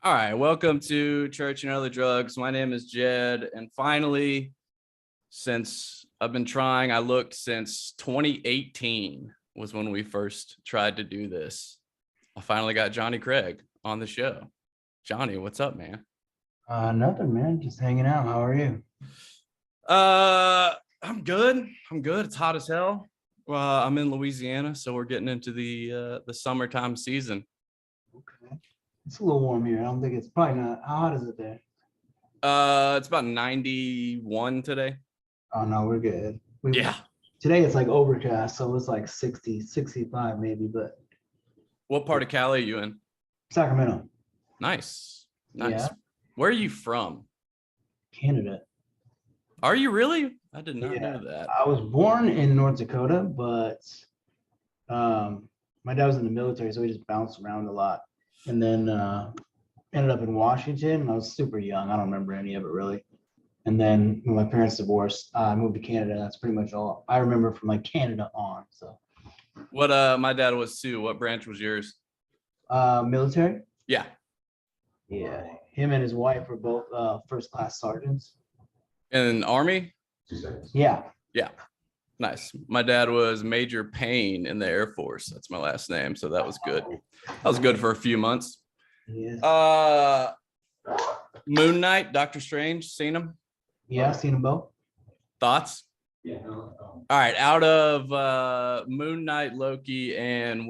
All right, welcome to Church and Other Drugs. My name is Jed, and finally, since I've been trying, I looked since 2018 was when we first tried to do this. I finally got Jonny Craig on the show. Jonny, what's up, man? Nothing, man. Just hanging out. How are you? I'm good. I'm good. It's hot as hell. I'm in Louisiana, so we're getting into the summertime season. Okay. It's a little warm here. I don't think it's probably not. How hot is it there? It's about 91 today. Oh, no, we're good. Yeah. Today it's like overcast, so it's like 60, 65 maybe, but What part of Cali are you in? Sacramento. Nice. Yeah, Where are you from? Canada. Are you really? I did not Yeah. know that. I was born in North Dakota, but my dad was in the military, so we just bounced around a lot. And then ended up in Washington. I was super young. I don't remember any of it really. And then when my parents divorced, I moved to Canada. That's pretty much all I remember from like Canada on. So What my dad was too. What branch was yours? military. Yeah. Yeah, him and his wife were both first class sergeants. In Army? Yeah. Yeah. Nice. My dad was Major Payne in the Air Force. That's my last name. So that was good. That was good for a few months. Yeah. Moon Knight, Doctor Strange, seen him? Yeah, seen them both. Thoughts? Yeah. All right. Out of Moon Knight, Loki, and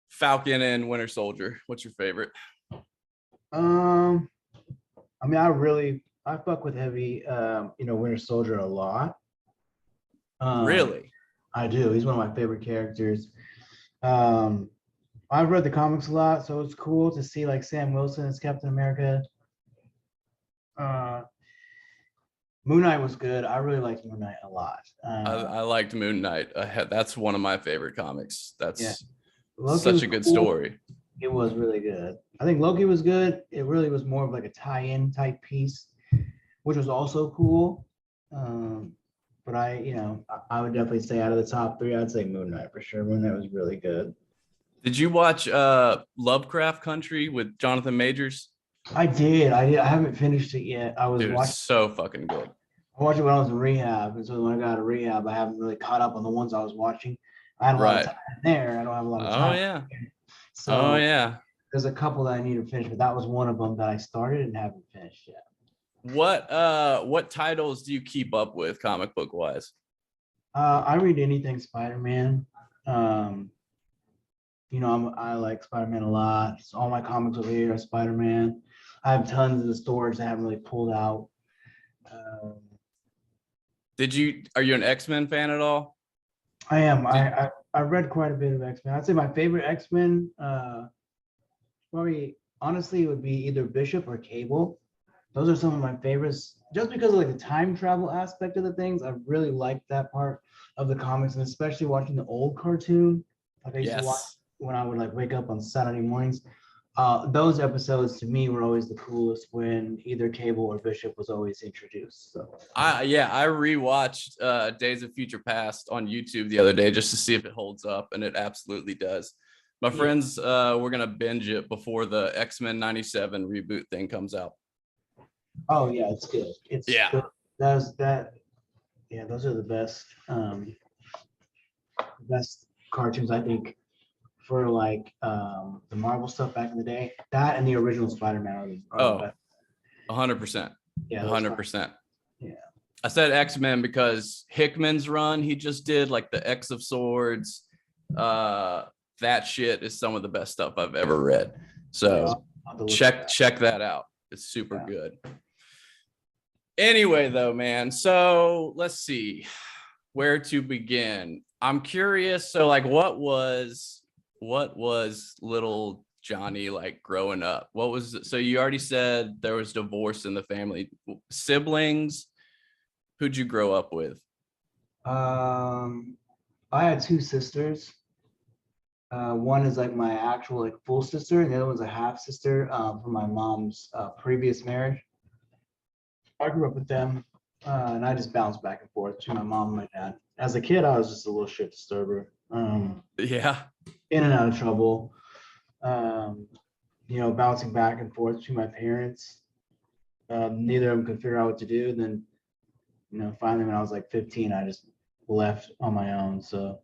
Falcon and Winter Soldier, what's your favorite? I mean, I fuck with heavy Winter Soldier a lot. Really? I do. He's one of my favorite characters. I've read the comics a lot, so it's cool to see like Sam Wilson as Captain America. Moon Knight was good. I really liked Moon Knight a lot. I liked Moon Knight. That's one of my favorite comics. That's yeah. such a good cool. story. It was really good. I think Loki was good. It really was more of like a tie-in type piece, which was also cool. But I would definitely say out of the top three, I'd say Moon Knight for sure. Moon Knight was really good. Did you watch Lovecraft Country with Jonathan Majors? I did. I haven't finished it yet. I was Dude, watching. it's so fucking good. I watched it when I was in rehab, and so when I got out of rehab, I haven't really caught up on the ones I was watching. I had a lot of time there. I don't have a lot of time. Oh yeah. So Oh yeah. there's a couple that I need to finish, but that was one of them that I started and haven't finished yet. What titles do you keep up with comic book wise? I read anything Spider-Man. I like Spider-Man a lot. So all my comics over here are Spider-Man. I have tons in the storage that I haven't really pulled out. Are you an X-Men fan at all? I am. I read quite a bit of X-Men. I'd say my favorite X-Men, probably honestly, would be either Bishop or Cable. Those are some of my favorites, just because of like the time travel aspect of the things. I really liked that part of the comics, and especially watching the old cartoon. Like I used to watch when I would like wake up on Saturday mornings. Those episodes to me were always the coolest when either Cable or Bishop was always introduced. So I rewatched Days of Future Past on YouTube the other day just to see if it holds up, and it absolutely does. My friends we're gonna binge it before the X-Men 97 reboot thing comes out. Oh yeah, it's good. It's yeah. Those are the best cartoons I think for like the Marvel stuff back in the day. That and the original Spider-Man are the best. 100%. Yeah, 100%. Yeah. I said X-Men because Hickman's run he just did, like the X of Swords, that shit is some of the best stuff I've ever read. So check that out. It's super good. Anyway, though, man, so let's see where to begin. I'm curious. So, like, what was little Jonny like growing up? So you already said there was divorce in the family. Siblings, who'd you grow up with? I had two sisters. One is like my actual like full sister, and the other one's a half sister from my mom's previous marriage. I grew up with them, and I just bounced back and forth between my mom and my dad. As a kid, I was just a little shit disturber. Yeah. In and out of trouble. Um, bouncing back and forth between my parents. Neither of them could figure out what to do. Then, finally when I was like 15, I just left on my own. So,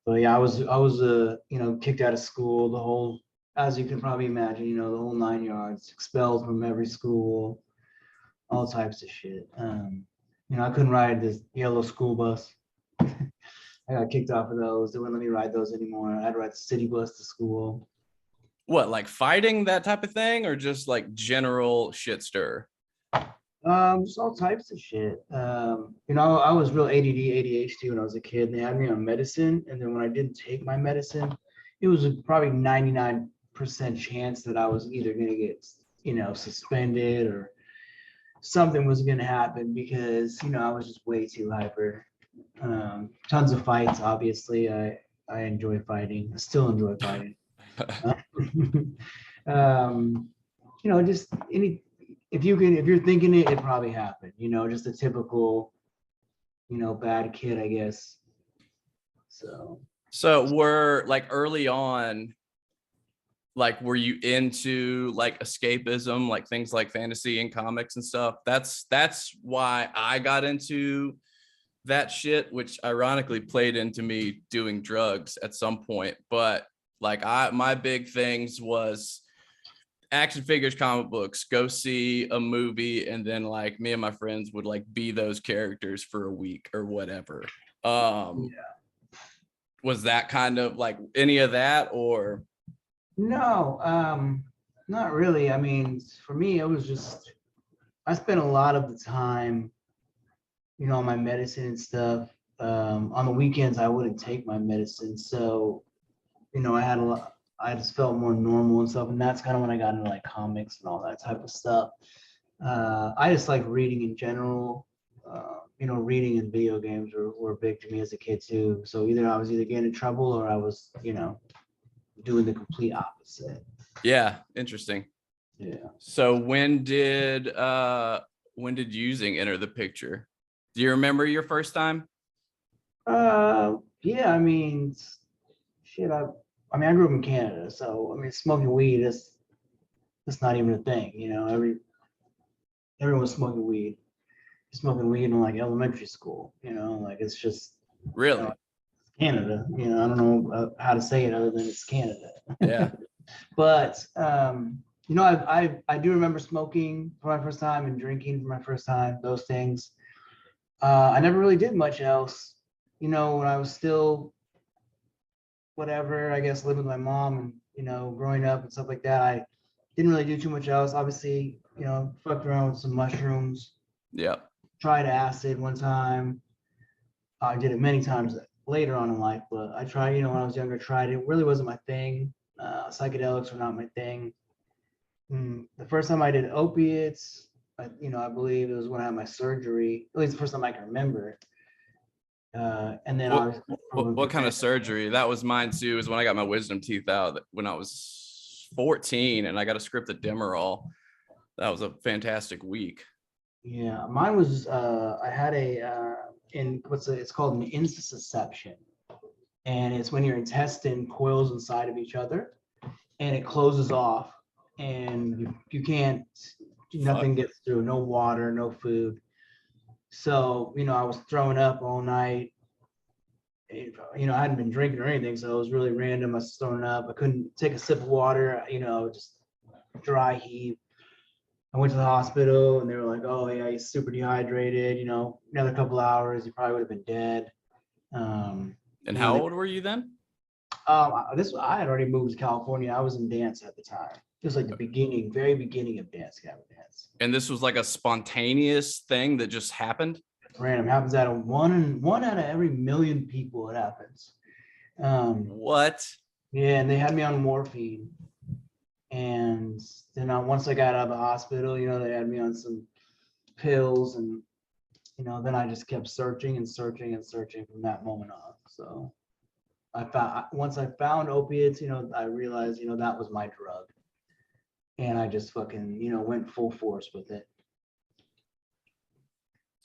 but yeah, I was kicked out of school, the whole, as you can probably imagine, the whole 9 yards, expelled from every school, all types of shit. I couldn't ride this yellow school bus. I got kicked off of those. They wouldn't let me ride those anymore. I had to ride the city bus to school. What, like fighting, that type of thing, or just like general shit stir? Just all types of shit. I was real ADD, ADHD when I was a kid. They had me on medicine, and then when I didn't take my medicine, it was probably 99% chance that I was either gonna get, suspended or something was gonna happen because I was just way too hyper. Tons of fights, obviously. I enjoy fighting. I still enjoy fighting. um, just any if you're thinking it, it probably happened. Just a typical, bad kid, I guess. So were like early on, like were you into like escapism, like things like fantasy and comics and stuff? That's why I got into that shit, which ironically played into me doing drugs at some point. But like my big things was action figures, comic books, go see a movie, and then like me and my friends would like be those characters for a week or whatever. Yeah. Was that kind of like any of that, or No, not really. I mean, for me, it was just I spent a lot of the time, on my medicine and stuff. On the weekends, I wouldn't take my medicine, so I had a lot. I just felt more normal and stuff, and that's kind of when I got into like comics and all that type of stuff. I just like reading in general. Reading and video games were big to me as a kid too. So either I was either getting in trouble or I was, doing the complete opposite. yeah, interesting. Yeah. So when did using enter the picture? Do you remember your first time? Yeah. I mean, shit. I grew up in Canada, so I mean, smoking weed is that's not even a thing. Everyone's smoking weed. Smoking weed in like elementary school. Like it's just Really? Canada. I don't know how to say it other than it's Canada. Yeah. But I do remember smoking for my first time and drinking for my first time. Those things. I never really did much else. When I was still whatever, I guess living with my mom and growing up and stuff like that, I didn't really do too much else. Obviously, fucked around with some mushrooms. Yeah. Tried acid one time. I did it many times later on in life, but I tried, when I was younger, tried it. It really wasn't my thing. Psychedelics were not my thing. The first time I did opiates, I believe it was when I had my surgery. At least the first time I can remember. And then What, I what kind of surgery? That was mine too. Is when I got my wisdom teeth out when I was 14, and I got a script of Demerol. That was a fantastic week. Yeah, mine was I had it's called an intussusception, and it's when your intestine coils inside of each other, and it closes off, and you can't, nothing gets through, no water, no food. So I was throwing up all night. I hadn't been drinking or anything, so it was really random. I was throwing up. I couldn't take a sip of water. Just dry heave. I went to the hospital and they were like, "Oh yeah, he's super dehydrated. Another couple hours, he probably would have been dead." And how old were you then? I had already moved to California. I was in dance at the time. It was like the beginning, very beginning of dance, dance. And this was like a spontaneous thing that just happened. It's random. Happens out of one out of every million people. It happens. What? Yeah, and they had me on morphine. And then once I got out of the hospital, they had me on some pills, and then I just kept searching and searching and searching from that moment on. So once I found opiates, I realized, that was my drug, and I just fucking, went full force with it.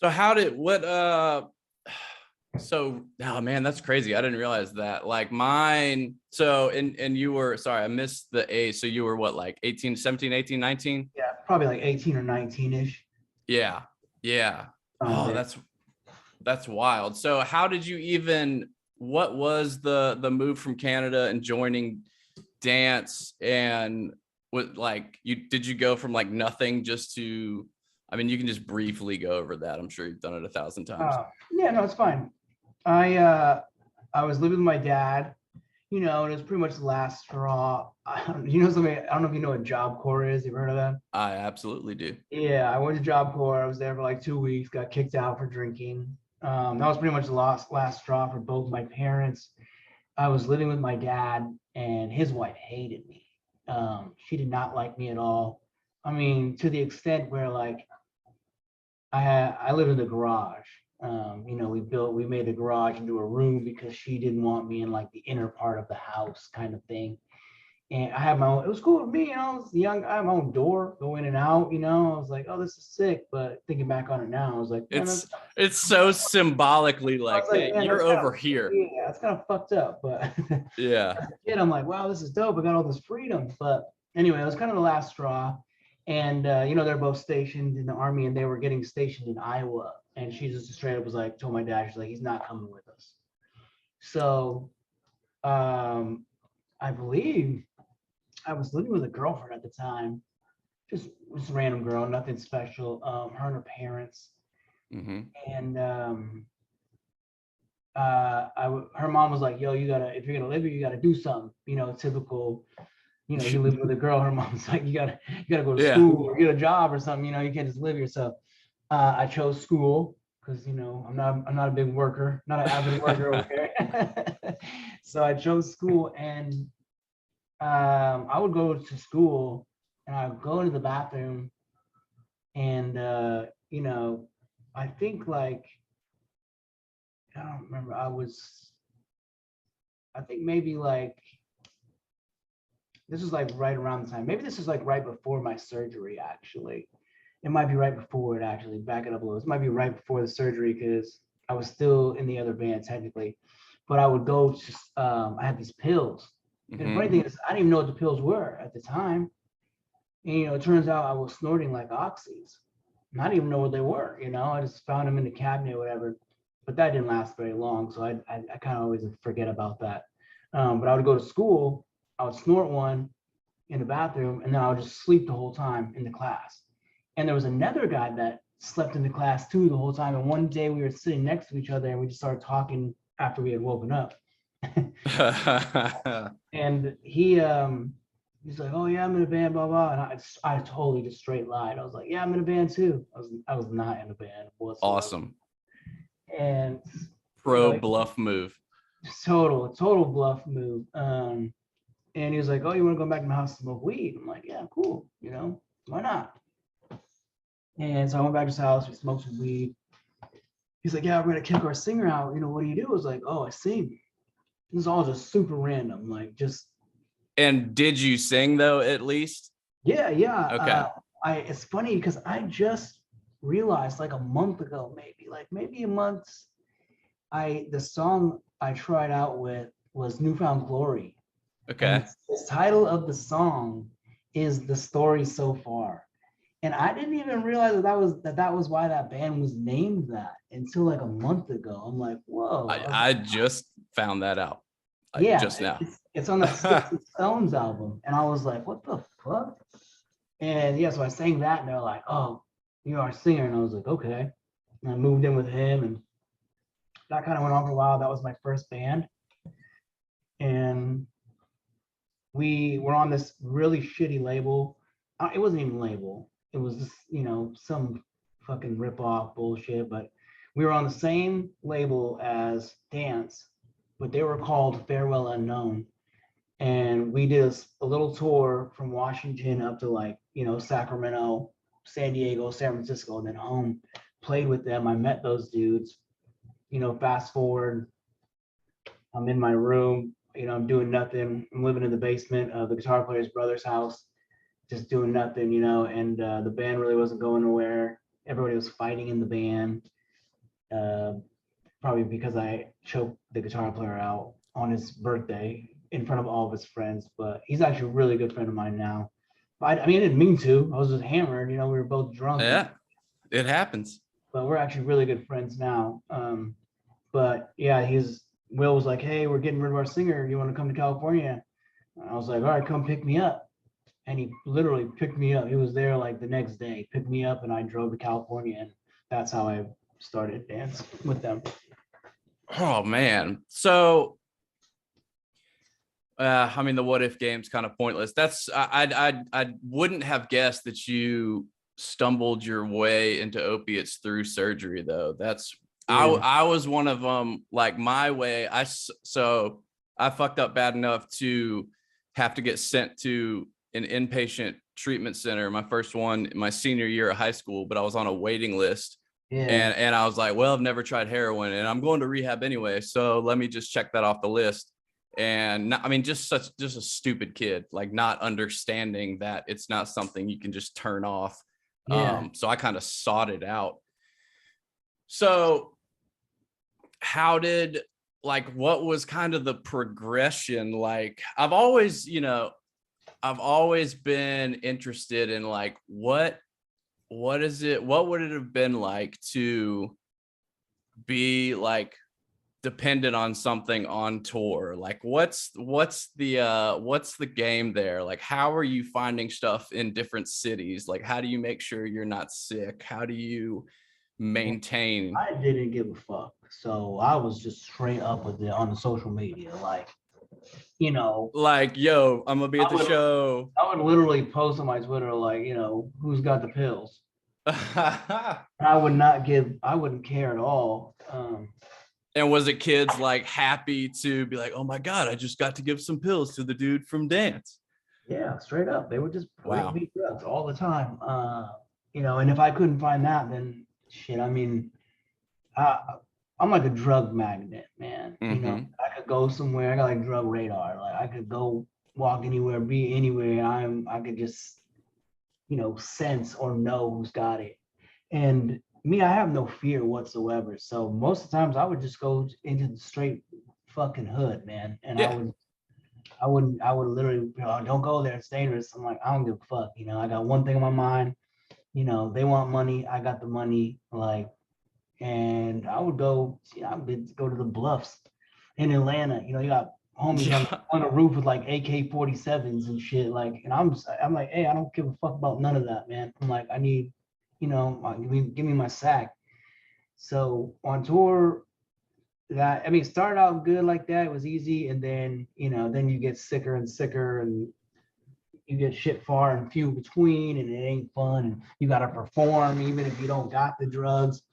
So how did So, oh man, that's crazy. I didn't realize that. Like mine, so and you were, sorry, I missed the age. So you were what, like 18, 17, 18, 19? Yeah, probably like 18 or 19-ish. Yeah. Yeah. Oh, There. that's wild. So how did you even, what was the move from Canada and joining dance, and what, like, did you go from like nothing just to, I mean, you can just briefly go over that. I'm sure you've done it 1,000 times. Yeah, no, it's fine. I was living with my dad, and it was pretty much the last straw. Something, I don't know if you know what Job Corps is. You've heard of that? I absolutely do. Yeah, I went to Job Corps. I was there for like 2 weeks, got kicked out for drinking. That was pretty much the last straw for both my parents. I was living with my dad, and his wife hated me. She did not like me at all. I mean, to the extent where like I lived in the garage. We made the garage into a room because she didn't want me in like the inner part of the house kind of thing. And I had my own, it was cool with me, I was young, I had my own door, go in and out, I was like, oh, this is sick. But thinking back on it now, I was like, man, It's so symbolically I like, was like, hey, man, you're that's kind over of, here. yeah, it's kind of fucked up. But Yeah. as a kid, I'm like, wow, this is dope. I got all this freedom. But anyway, it was kind of the last straw. And they're both stationed in the army, and they were getting stationed in Iowa. And she just straight up was like, told my dad, she's like, he's not coming with us. So I believe I was living with a girlfriend at the time, just a random girl, nothing special. Her and her parents. Mm-hmm. And her mom was like, yo, you gotta, if you're gonna live here, you gotta do something, typical, you live with a girl. Her mom's like, you gotta go to Yeah. school or get a job or something, you can't just live here. So I chose school because I'm not a big worker, not an avid worker over here. So I chose school, and I would go to school, and I would go into the bathroom, and I think like, I don't remember, I think maybe like, this was like right around the time, maybe this is like right before my surgery, actually. It might be right before it, actually. Back it up a little. It might be right before the surgery, because I was still in the other band technically. But I would go to, I had these pills. And the funny thing is, I didn't even know what the pills were at the time. And, it turns out I was snorting like oxys. And I didn't even know what they were, I just found them in the cabinet or whatever. But that didn't last very long. So I kind of always forget about that. But I would go to school, I would snort one in the bathroom, and then I would just sleep the whole time in the class. And there was another guy that slept in the class too the whole time. And one day we were sitting next to each other, and we just started talking after we had woken up. And he's like, oh yeah, I'm in a band, blah blah. And I totally just straight lied. I was like, yeah, I'm in a band too. I was not in a band whatsoever. Awesome. And bluff move. Total bluff move. And he was like, oh, you want to go back to my house to smoke weed? I'm like, yeah, cool. Why not? And so I went back to his house. We smoked some weed. He's like, yeah, we're gonna kick our singer out. What do you do? I was like, oh, I sing. This is all just super random, like just. And did you sing though, at least? Yeah. Okay. It's funny because I just realized like a month ago, maybe a month, the song I tried out with was Newfound Glory. Okay. And the title of the song is The Story So Far. And I didn't even realize that was why that band was named that until like a month ago. I'm like, whoa. I just found that out. Yeah, just now. It's on that Sticks and Stones album. And I was like, what the fuck? And yeah, so I sang that, and they're like, oh, you're our singer. And I was like, okay. And I moved in with him, and that kind of went on for a while. That was my first band. And we were on this really shitty label. It wasn't even a label. It was just, some fucking rip-off bullshit. But we were on the same label as Dance, but they were called Farewell Unknown. And we did a little tour from Washington up to like, Sacramento, San Diego, San Francisco, and then home. Played with them. I met those dudes. Fast forward, I'm in my room, I'm doing nothing. I'm living in the basement of the guitar player's brother's house, just doing nothing, and the band really wasn't going nowhere. Everybody was fighting in the band. probably because I choked the guitar player out on his birthday in front of all of his friends. But he's actually a really good friend of mine now. But I mean, I didn't mean to. I was just hammered. You know, we were both drunk. Yeah, it happens. But we're actually really good friends now. But yeah, Will was like, hey, we're getting rid of our singer. You want to come to California? And I was like, all right, come pick me up. And he literally picked me up. He was there like the next day, picked me up, and I drove to California. And that's how I started dance with them. Oh man. So I mean, the what if game's kind of pointless. I wouldn't have guessed that you stumbled your way into opiates through surgery though. I was one of them. Like my way, so I fucked up bad enough to have to get sent to an inpatient treatment center, my first one my senior year of high school, but I was on a waiting list. Yeah. And I was like, well, I've never tried heroin and I'm going to rehab anyway, so let me just check that off the list. And not, I mean, just a stupid kid, like not understanding that it's not something you can just turn off. Yeah. So I kind of sought it out. So how did, like, what was kind of the progression? Like, I've always been interested in like, what would it have been like to be like dependent on something on tour? Like what's the game there? Like how are you finding stuff in different cities? Like how do you make sure you're not sick? How do you maintain? I didn't give a fuck. So I was just straight up with it on the social media. Like, Like, yo, I'm gonna be at the show. I would literally post on my Twitter, like, who's got the pills? I wouldn't care at all. And was it kids like happy to be like, oh my God, I just got to give some pills to the dude from dance? Yeah, straight up. They would just Wow. bring me drugs all the time. And if I couldn't find that, then shit, I mean, I'm like a drug magnet, man. Mm-hmm. I could go somewhere, I got like drug radar. Like I could go walk anywhere, be anywhere. I could just, sense or know who's got it. And me, I have no fear whatsoever. So most of the times I would just go into the straight fucking hood, man. And Yeah. I would literally, don't go there, it's dangerous. I'm like, I don't give a fuck. I got one thing on my mind. They want money, I got the money. Like, and I would go, I would go to the bluffs in Atlanta. You got homies on a roof with like AK-47s and shit. Like, and I'm like, hey, I don't give a fuck about none of that, man. I'm like, I need, give me my sack. So on tour, it started out good like that. It was easy, and then then you get sicker and sicker, and you get shit far and few between, and it ain't fun. And you gotta perform even if you don't got the drugs.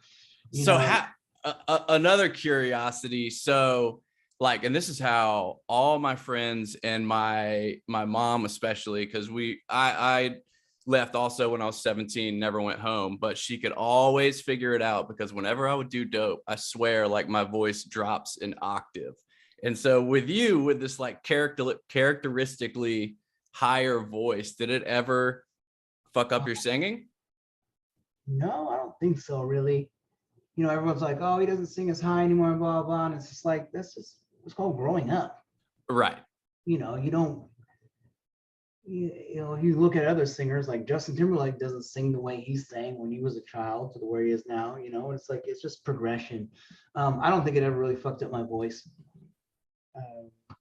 Another curiosity. So like, and this is how all my friends and my mom especially, because I left also when I was 17, never went home, but she could always figure it out because whenever I would do dope, I swear like my voice drops an octave. And so with you, with this like characteristically higher voice, did it ever fuck up your singing? No, I don't think so, really. Everyone's like, oh, he doesn't sing as high anymore, blah, blah. And it's just like, it's called growing up. Right. You don't, you look at other singers like Justin Timberlake doesn't sing the way he sang when he was a child to the where he is now. It's like, it's just progression. I don't think it ever really fucked up my voice.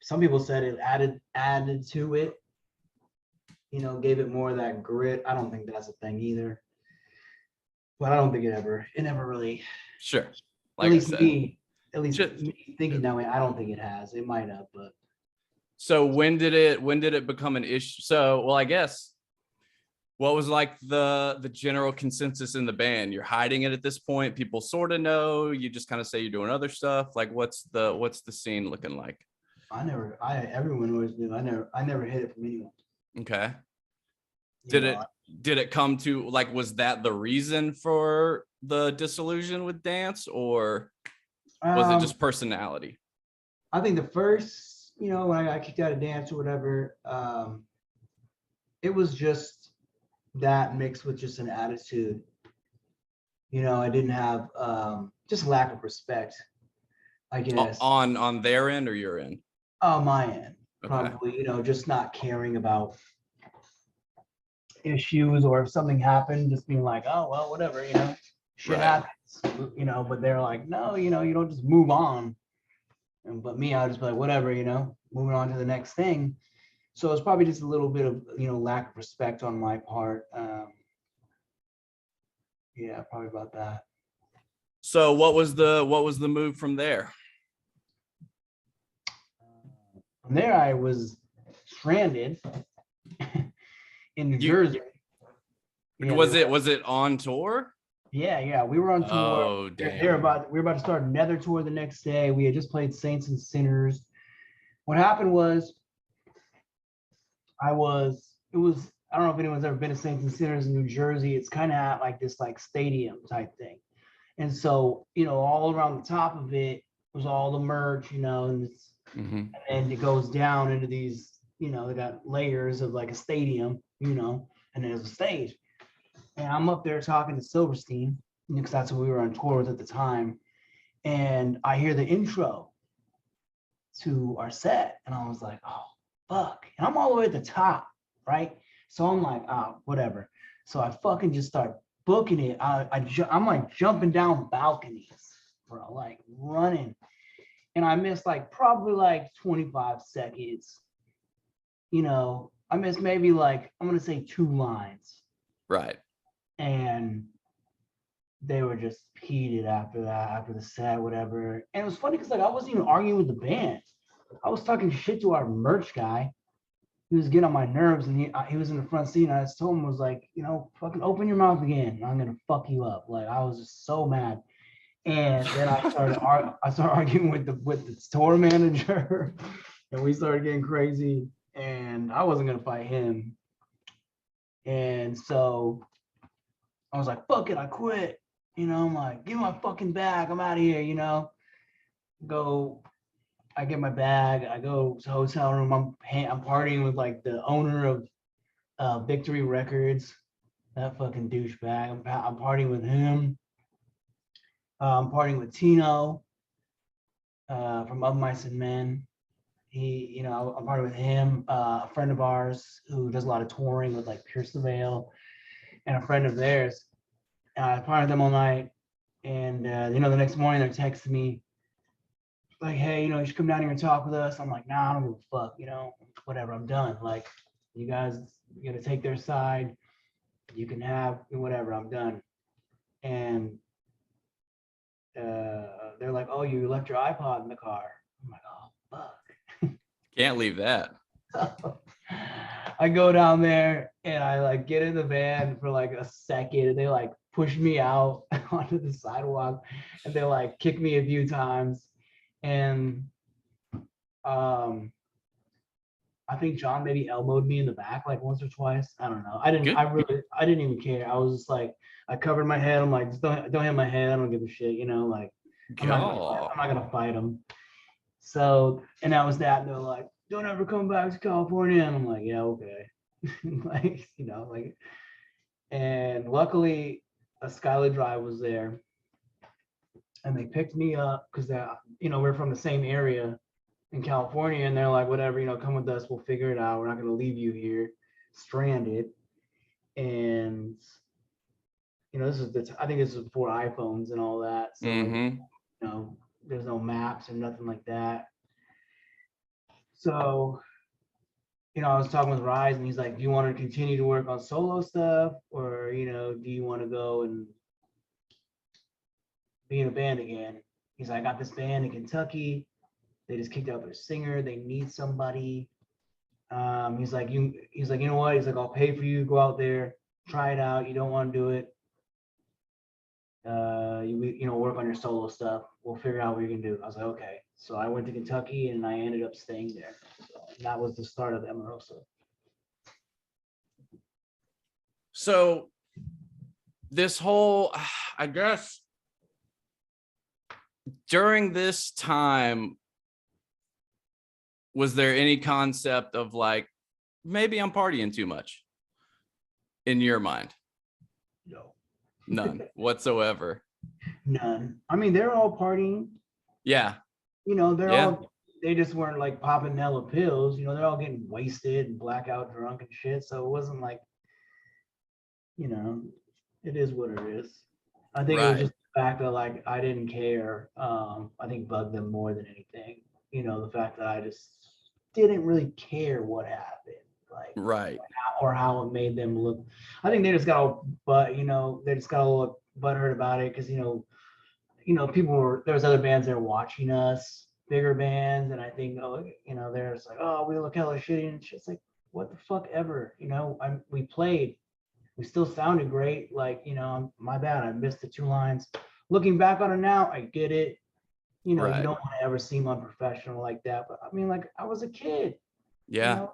Some people said it added to it, gave it more of that grit. I don't think that's a thing either. But I don't think it never really. Sure. Like at least me thinking that way, I don't think it has. It might have, but. So when did it become an issue? So, well, I guess what was like the general consensus in the band? You're hiding it at this point. People sort of know. You just kind of say you're doing other stuff. Like, what's the scene looking like? Everyone always knew. I never hid it from anyone. Okay. Did it come to like, was that the reason for the disillusion with dance, or was it just personality? I think the first, when I got kicked out of dance or whatever, it was just that mixed with just an attitude. I didn't have just lack of respect. I guess. On their end or your end? On my end, Okay. probably, just not caring about issues, or if something happened, just being like, oh, well, whatever, shit Right. happens, but they're like, no, you don't just move on. But me, I'll just be like, whatever, moving on to the next thing. So it's probably just a little bit of, lack of respect on my part. Yeah, probably about that. So what was the move from there? From there, I was stranded in New Jersey. Yeah, Was it on tour? yeah, we were on tour. Oh, damn. We were about to start another tour the next day. We had just played Saints and Sinners. What happened was, I don't know if anyone's ever been to Saints and Sinners in New Jersey. It's kind of at like this like stadium type thing. And so, all around the top of it was all the merch, and it goes down into these, they got layers of like a stadium, and there's a stage. And I'm up there talking to Silverstein, because that's what we were on tour with at the time. And I hear the intro to our set, and I was like, oh, fuck. And I'm all the way at the top, right? So I'm like, oh, whatever. So I fucking just start booking it. I'm like jumping down balconies, bro, like running. And I missed like probably like 25 seconds. I missed maybe like, I'm going to say 2 lines. Right. And they were just heated after that, after the set, whatever. And it was funny because like I wasn't even arguing with the band. I was talking shit to our merch guy. He was getting on my nerves, and he was in the front seat. And I just told him, was like, fucking open your mouth again. I'm gonna fuck you up. Like I was just so mad. And then I started arguing with the tour manager, and we started getting crazy. And I wasn't gonna fight him. And so I was like, fuck it, I quit. I'm like, give me my fucking bag. I'm out of here. I get my bag. I go to the hotel room. I'm partying with like the owner of Victory Records. That fucking douchebag. I'm partying with him. I'm partying with Tino from Of Mice and Men. I'm partying with him. A friend of ours who does a lot of touring with like Pierce the Veil, and a friend of theirs. I partied with them all night, and the next morning they're texting me like, hey, you should come down here and talk with us. I'm like, nah, I don't give a fuck, whatever, I'm done. Like, you guys gonna take their side, you can have whatever, I'm done. And they're like, oh, you left your iPod in the car. I'm like, oh, fuck. Can't leave that. I go down there and I like get in the van for like a second, and they like push me out onto the sidewalk, and they like kick me a few times. And I think John maybe elbowed me in the back like once or twice. I don't know. I didn't even care. I was just like, I covered my head. I'm like, just don't hit my head. I don't give a shit, like I'm not gonna fight him. So, and that was that. And they're like, don't ever come back to California. And I'm like, yeah, okay. Like, and luckily a Skylar Drive was there, and they picked me up because we're from the same area in California, and they're like, whatever, come with us, we'll figure it out. We're not going to leave you here stranded. And I think this is before iPhones and all that, so there's no maps or nothing like that. So I was talking with Rise, and he's like, do you want to continue to work on solo stuff, or do you want to go and be in a band again? He's like, I got this band in Kentucky. They just kicked out their singer. They need somebody. He's like, you know what? He's like, I'll pay for you. Go out there, try it out. You don't want to do it. Work on your solo stuff. We'll figure out what you can do. I was like, okay. So I went to Kentucky, and I ended up staying there. So that was the start of Emarosa. So this whole, I guess, during this time, was there any concept of like, maybe I'm partying too much in your mind? No. None whatsoever. None. I mean, they're all partying. Yeah. Yeah. they just weren't like popping hella pills. They're all getting wasted and blackout drunk and shit. So it wasn't like, you know, it is what it is. I think it was Right. just the fact that like I didn't care. I think bugged them more than anything. The fact that I just didn't really care what happened, like Right. or how it made them look. I think they just got all, but they just got a little butthurt about it because people there's other bands that are watching us, bigger bands, and I think they're just like, oh, we look hella shitty and shit's like, what the fuck ever, we played, we still sounded great, like my bad, I missed the two lines. Looking back on it now, I get it. You Right. don't want to ever seem unprofessional like that, but I mean, like, I was a kid. you Yeah. know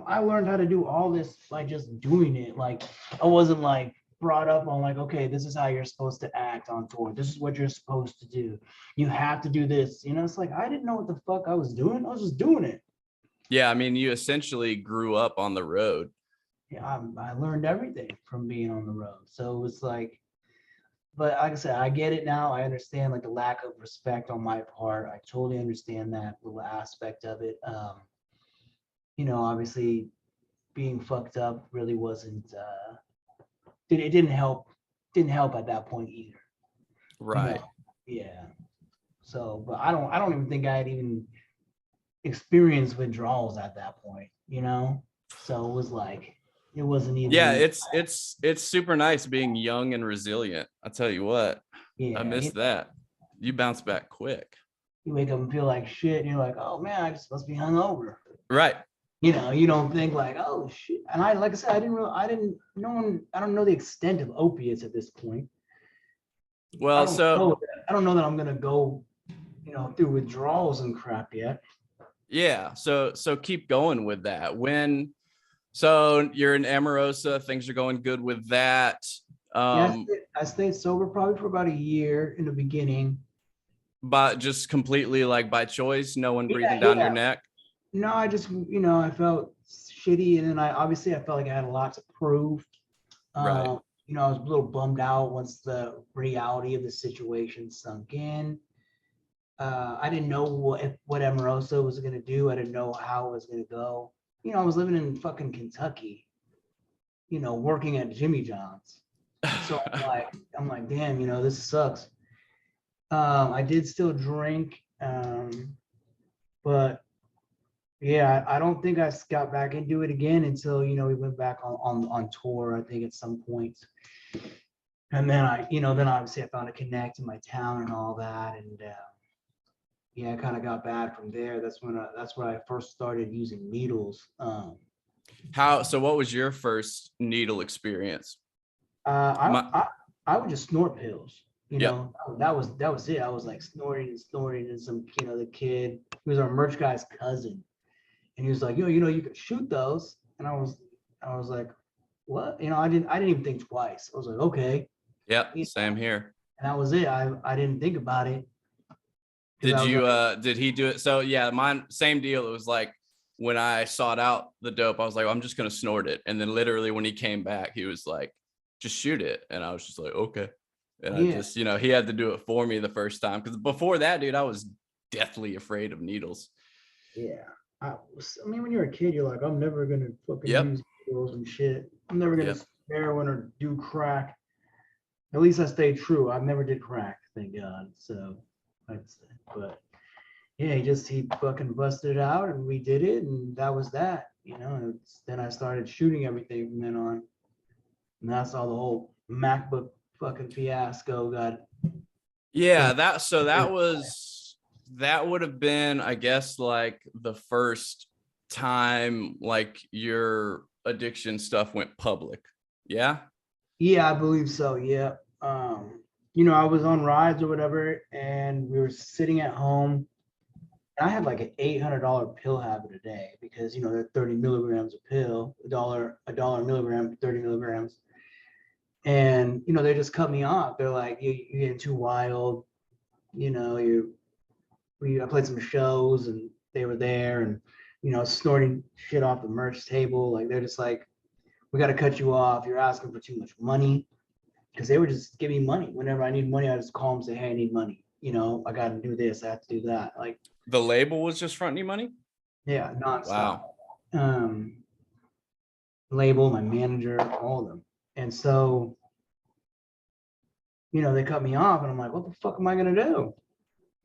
I learned how to do all this by just doing it. Like, I wasn't like brought up on like, okay, this is how you're supposed to act on tour, this is what you're supposed to do, you have to do this. It's like I didn't know what the fuck I was doing, I was just doing it. Yeah. I mean, you essentially grew up on the road. Yeah, I learned everything from being on the road, so it was like, but like I said, I get it now. I understand like the lack of respect on my part. I totally understand that little aspect of it. Obviously being fucked up really wasn't it didn't help at that point either. You know, Right. yeah. So, but I don't even think I had even experienced withdrawals at that point. So it was like it wasn't Yeah. even, It's super nice being young and resilient. I tell you what, I yeah. miss that. You bounce back quick. You wake up and feel like shit, and you're like, oh man, I just must be hungover. Right. You don't think like, oh shit. And like I said, I don't know the extent of opiates at this point. I Well, don't so know. I don't know that I'm gonna go, through withdrawals and crap yet. yeah, so keep going with that. So you're in Amorosa, things are going good with that. Yeah, Um, I stayed sober probably for about a year in the beginning. but just completely like by choice, no one Yeah, breathing down your yeah. neck. No, I just, I felt shitty, and then I felt like I had a lot to prove. Right. I was a little bummed out once the reality of the situation sunk in. I didn't know what Amorosa was gonna do. I didn't know how it was gonna go. I was living in fucking Kentucky, working at Jimmy John's. So I'm like, damn, this sucks. I did still drink, but yeah, I don't think I got back into it again until we went back on tour, I think, at some point. And then then obviously I found a connect in my town and all that, and yeah, I kind of got bad from there. That's when I first started using needles. So what was your first needle experience? I, My, I I would just snort pills. yep. That was it. I was like snorting and snorting, and some the kid, he was our merch guy's cousin, and he was like, you could shoot those, and I was like, what? I didn't even think twice. I was like, okay, Yep. you Same here. and that was it. I didn't think about it because Did I was you like, did he do it? So yeah, mine same deal. It was like when I sought out the dope, I was like, I'm just gonna snort it. And then literally when he came back, he was like, just shoot it. And I was just like, okay. And I yeah, just, he had to do it for me the first time. Cause before that, dude, I was deathly afraid of needles. yeah. I mean, when you're a kid, you're like, I'm never gonna fucking Yep. use pills and shit. I'm never gonna Yep. smoke heroin or do crack. At least I stayed true. I never did crack, thank God. So, but yeah, he fucking busted it out, and we did it, and that was that. Then I started shooting everything from then on, and that's all the whole MacBook fucking fiasco got. Yeah. That would have been, I guess, like the first time like your addiction stuff went public. Yeah. Yeah, I believe so. Yeah. I was on rides or whatever, and we were sitting at home. And I had like an $800 pill habit a day because they're 30 milligrams a pill, a dollar milligram, 30 milligrams. And they just cut me off. They're like, you're getting too wild. I played some shows, and they were there, and snorting shit off the merch table. Like, they're just like, we got to cut you off. You're asking for too much money, because they would just give me money whenever I need money. I just call them and say, hey, I need money. you know, I got to do this, I have to do that. Like, The label was just fronting you money? yeah, nonstop. Wow. Label, my manager, all of them. And so, you know, they cut me off and I'm like, what the fuck am I going to do?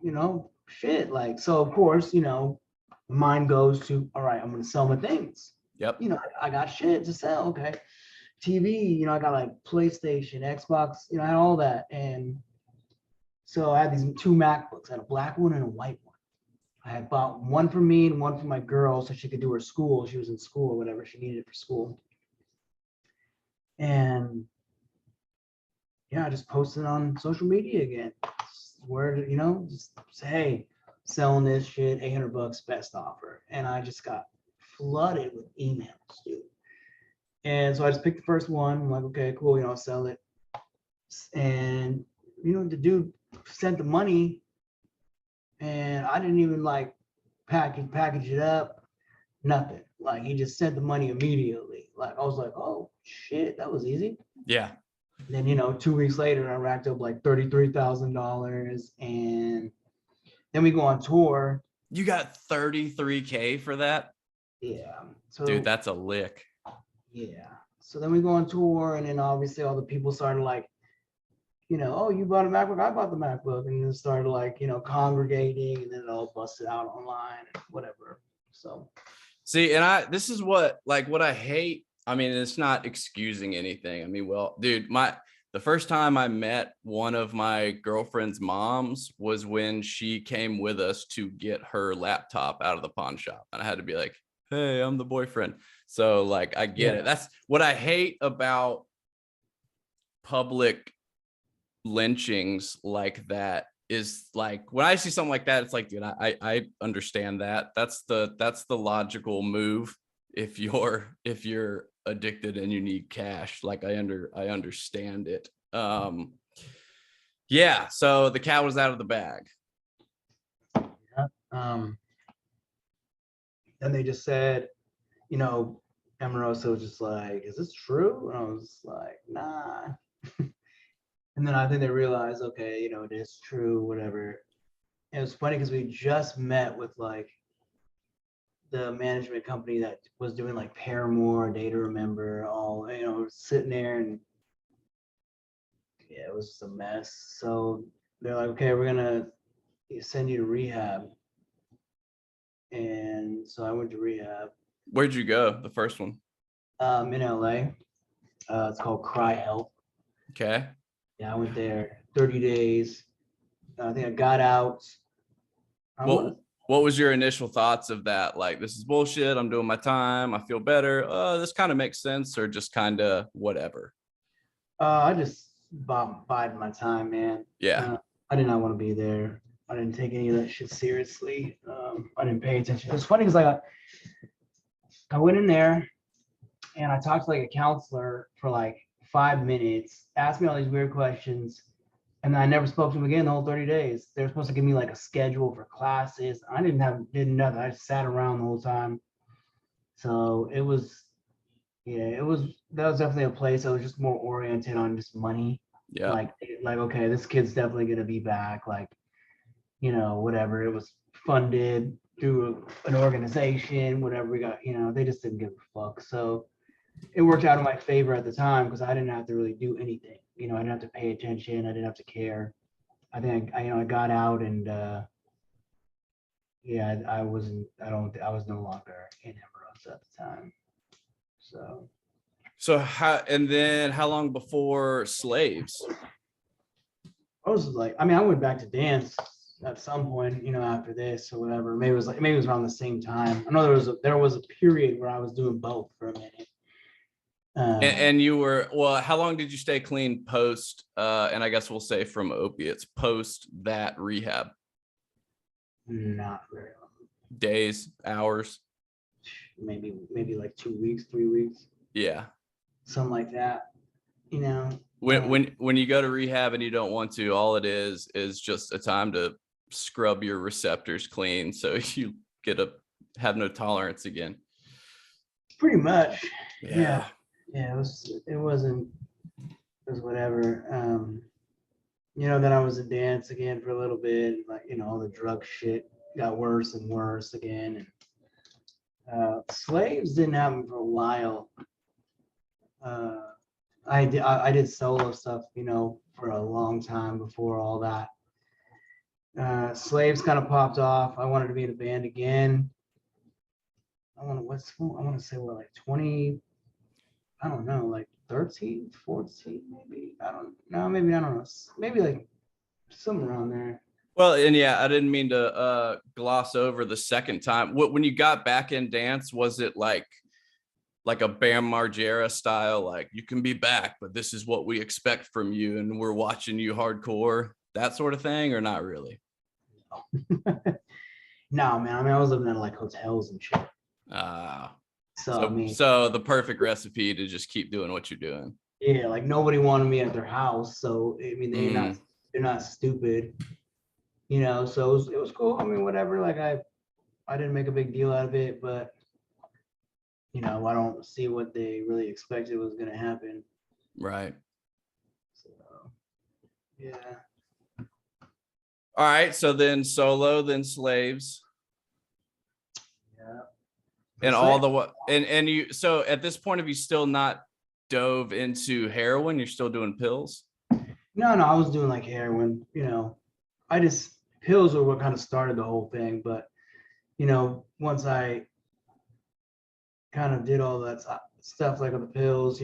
You know, shit. Like, so of course, you know, mind goes to, all right, I'm going to sell my things. Yep. You know, I got shit to sell. Okay. TV, you know, I got like PlayStation, Xbox, you know, I had all that. And so I had these two MacBooks, I had a black one and a white one. I had bought one for me and one for my girl so she could do her school. She was in school or whatever. She needed it for school. And yeah, I just posted on social media again. Where, you know, just say, hey, selling this shit, $800 best offer. And I just got flooded with emails, dude. And so I just picked the first one. I'm like, okay, cool, you know, I'll sell it. And, you know, the dude sent the money and I didn't even like package it up, nothing. Like he just sent the money immediately. Like I was like, oh shit, that was easy. Yeah. Then, you know, 2 weeks later, I racked up like $33,000. And then we go on tour. You got 33K for that? Yeah. So, dude, that's a lick. Yeah. So then we go on tour, and then obviously all the people started like, you know, oh, you bought a MacBook, I bought the MacBook, and then started like, you know, congregating, and then it all busted out online and whatever. So see, and this is what I hate. I mean, it's not excusing anything. I mean, well, dude, the first time I met one of my girlfriend's moms was when she came with us to get her laptop out of the pawn shop. And I had to be like, hey, I'm the boyfriend. So like, I get it. That's what I hate about public lynchings like that, is like when I see something like that, it's like, dude, I understand that. That's the logical move if you're addicted and you need cash. Like I understand it. Yeah, so the cat was out of the bag. yeah. Then they just said, you know, Amoroso was just like, is this true? And I was like, nah. And then I think they realized, okay, you know, it is true, whatever. And it was funny because we just met with like the management company that was doing like Paramore, Data Remember, all, you know, sitting there, and yeah, it was just a mess. So they're like, okay, we're gonna send you to rehab. And so I went to rehab. Where'd you go? The first one? In LA. It's called Cry Help. Okay. Yeah, I went there 30 days. I think I got out. What was your initial thoughts of that? Like, this is bullshit. I'm doing my time. I feel better. This kind of makes sense, or just kind of whatever? I just bided my time, man. Yeah. I did not want to be there. I didn't take any of that shit seriously. I didn't pay attention. It was funny because I went in there and I talked to like a counselor for like 5 minutes, asked me all these weird questions, and then I never spoke to him again the whole 30 days. They were supposed to give me like a schedule for classes. I did nothing. I just sat around the whole time. So it was, yeah, that was definitely a place that was just more oriented on just money. Yeah. Like, okay, this kid's definitely gonna be back. Like, you know, whatever. It was funded through an organization, whatever we got, you know, they just didn't give a fuck. So it worked out in my favor at the time because I didn't have to really do anything. You know, I didn't have to pay attention. I didn't have to care. I think I got out, and yeah, I was no longer in Emeralds at the time. So how long before Slaves? I was like, I mean, I went back to dance at some point, you know, after this or whatever. Maybe it was around the same time. I know there was a period where I was doing both for a minute. And you were, well, how long did you stay clean post, and I guess we'll say from opiates, post that rehab? Not very long. Days, hours? Maybe like 2 weeks, 3 weeks. Yeah. Something like that, you know. When you go to rehab and you don't want to, all it is just a time to scrub your receptors clean so you have no tolerance again. Pretty much. Yeah. It was whatever. Then I was in dance again for a little bit. Like, all the drug shit got worse and worse again. And slaves didn't happen for a while. Uh, I did solo stuff, for a long time before all that. Slaves kind of popped off. I wanted to be in a band again. I want to say what, like 20, I don't know, like 13, 14, maybe. I don't know, maybe, I don't know. Maybe like somewhere around there. Well, and yeah, I didn't mean to gloss over the second time. When you got back in dance, was it like a Bam Margera style, like you can be back, but this is what we expect from you, and we're watching you hardcore, that sort of thing, or not really? No, man. I mean, I was living in like hotels and shit. So I mean, so the perfect recipe to just keep doing what you're doing. yeah, like nobody wanted me at their house. So I mean, they're not stupid, So it was cool. I mean, whatever. Like I didn't make a big deal out of it, but I don't see what they really expected was gonna happen. Right. So yeah. All right. So then solo, then slaves. Yeah. And all the and you, so at this point, have you still not dove into heroin? You're still doing pills? No, I was doing like heroin, pills were what kind of started the whole thing. But, once I kind of did all that stuff, like with the pills,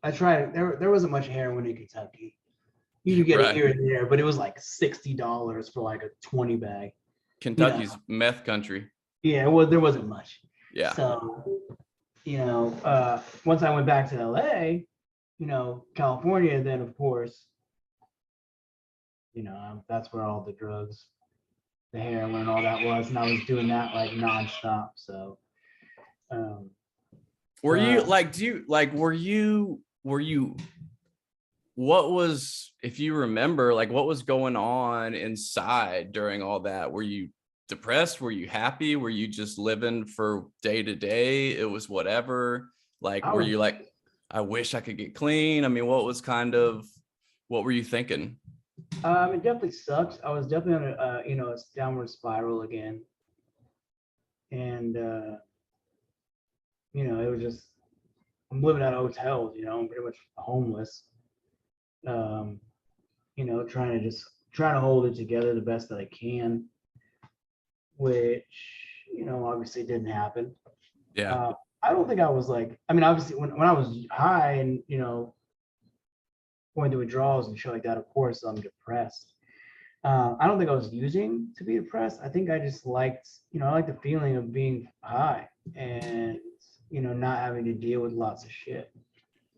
I tried, there wasn't much heroin in Kentucky. You could get it here and there, but it was like $60 for like a 20 bag. Kentucky's meth country. Yeah, well, there wasn't much. Yeah. So, once I went back to LA, California, then of course, that's where all the drugs, the heroin, all that was, and I was doing that like nonstop. So, were you like, what was, if you remember, like what was going on inside during all that? Were you depressed? Were you happy? Were you just living for day to day? It was whatever. Like, were you like, I wish I could get clean? I mean, what were you thinking? It definitely sucks. I was definitely on a downward spiral again. And, it was just, I'm living at hotels, I'm pretty much homeless. Trying to hold it together the best that I can, which, obviously didn't happen. Yeah. I don't think I was like, I mean, obviously when I was high and, going through withdrawals and shit like that, of course I'm depressed. I don't think I was using to be depressed. I think I just liked, I like the feeling of being high and, not having to deal with lots of shit.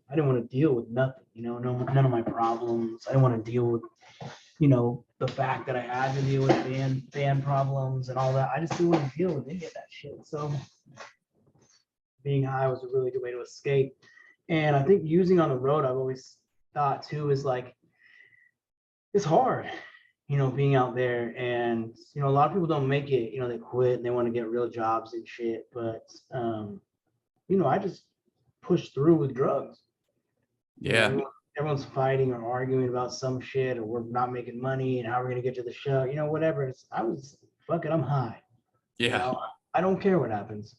I didn't want to deal with nothing, none of my problems. I didn't want to deal with, the fact that I had to deal with band problems and all that. I just didn't want to deal with any of that shit. So being high was a really good way to escape. And I think using on the road, I've always thought too, is like, it's hard, being out there. And, a lot of people don't make it, they quit and they want to get real jobs and shit. But, I just pushed through with drugs. Yeah. Everyone's fighting or arguing about some shit, or we're not making money and how we're going to get to the show, whatever. I was, fuck it, I'm high. Yeah. I don't care what happens.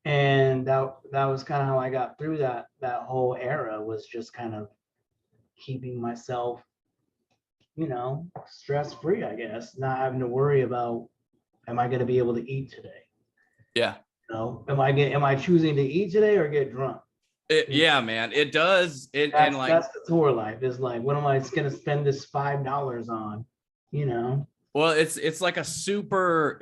And that was kind of how I got through that whole era, was just kind of keeping myself, stress free, I guess, not having to worry about, am I going to be able to eat today? Yeah. Am I choosing to eat today or get drunk? Yeah, man, it does. That's the tour life, is like, what am I going to spend this $5 on? Well, it's like a super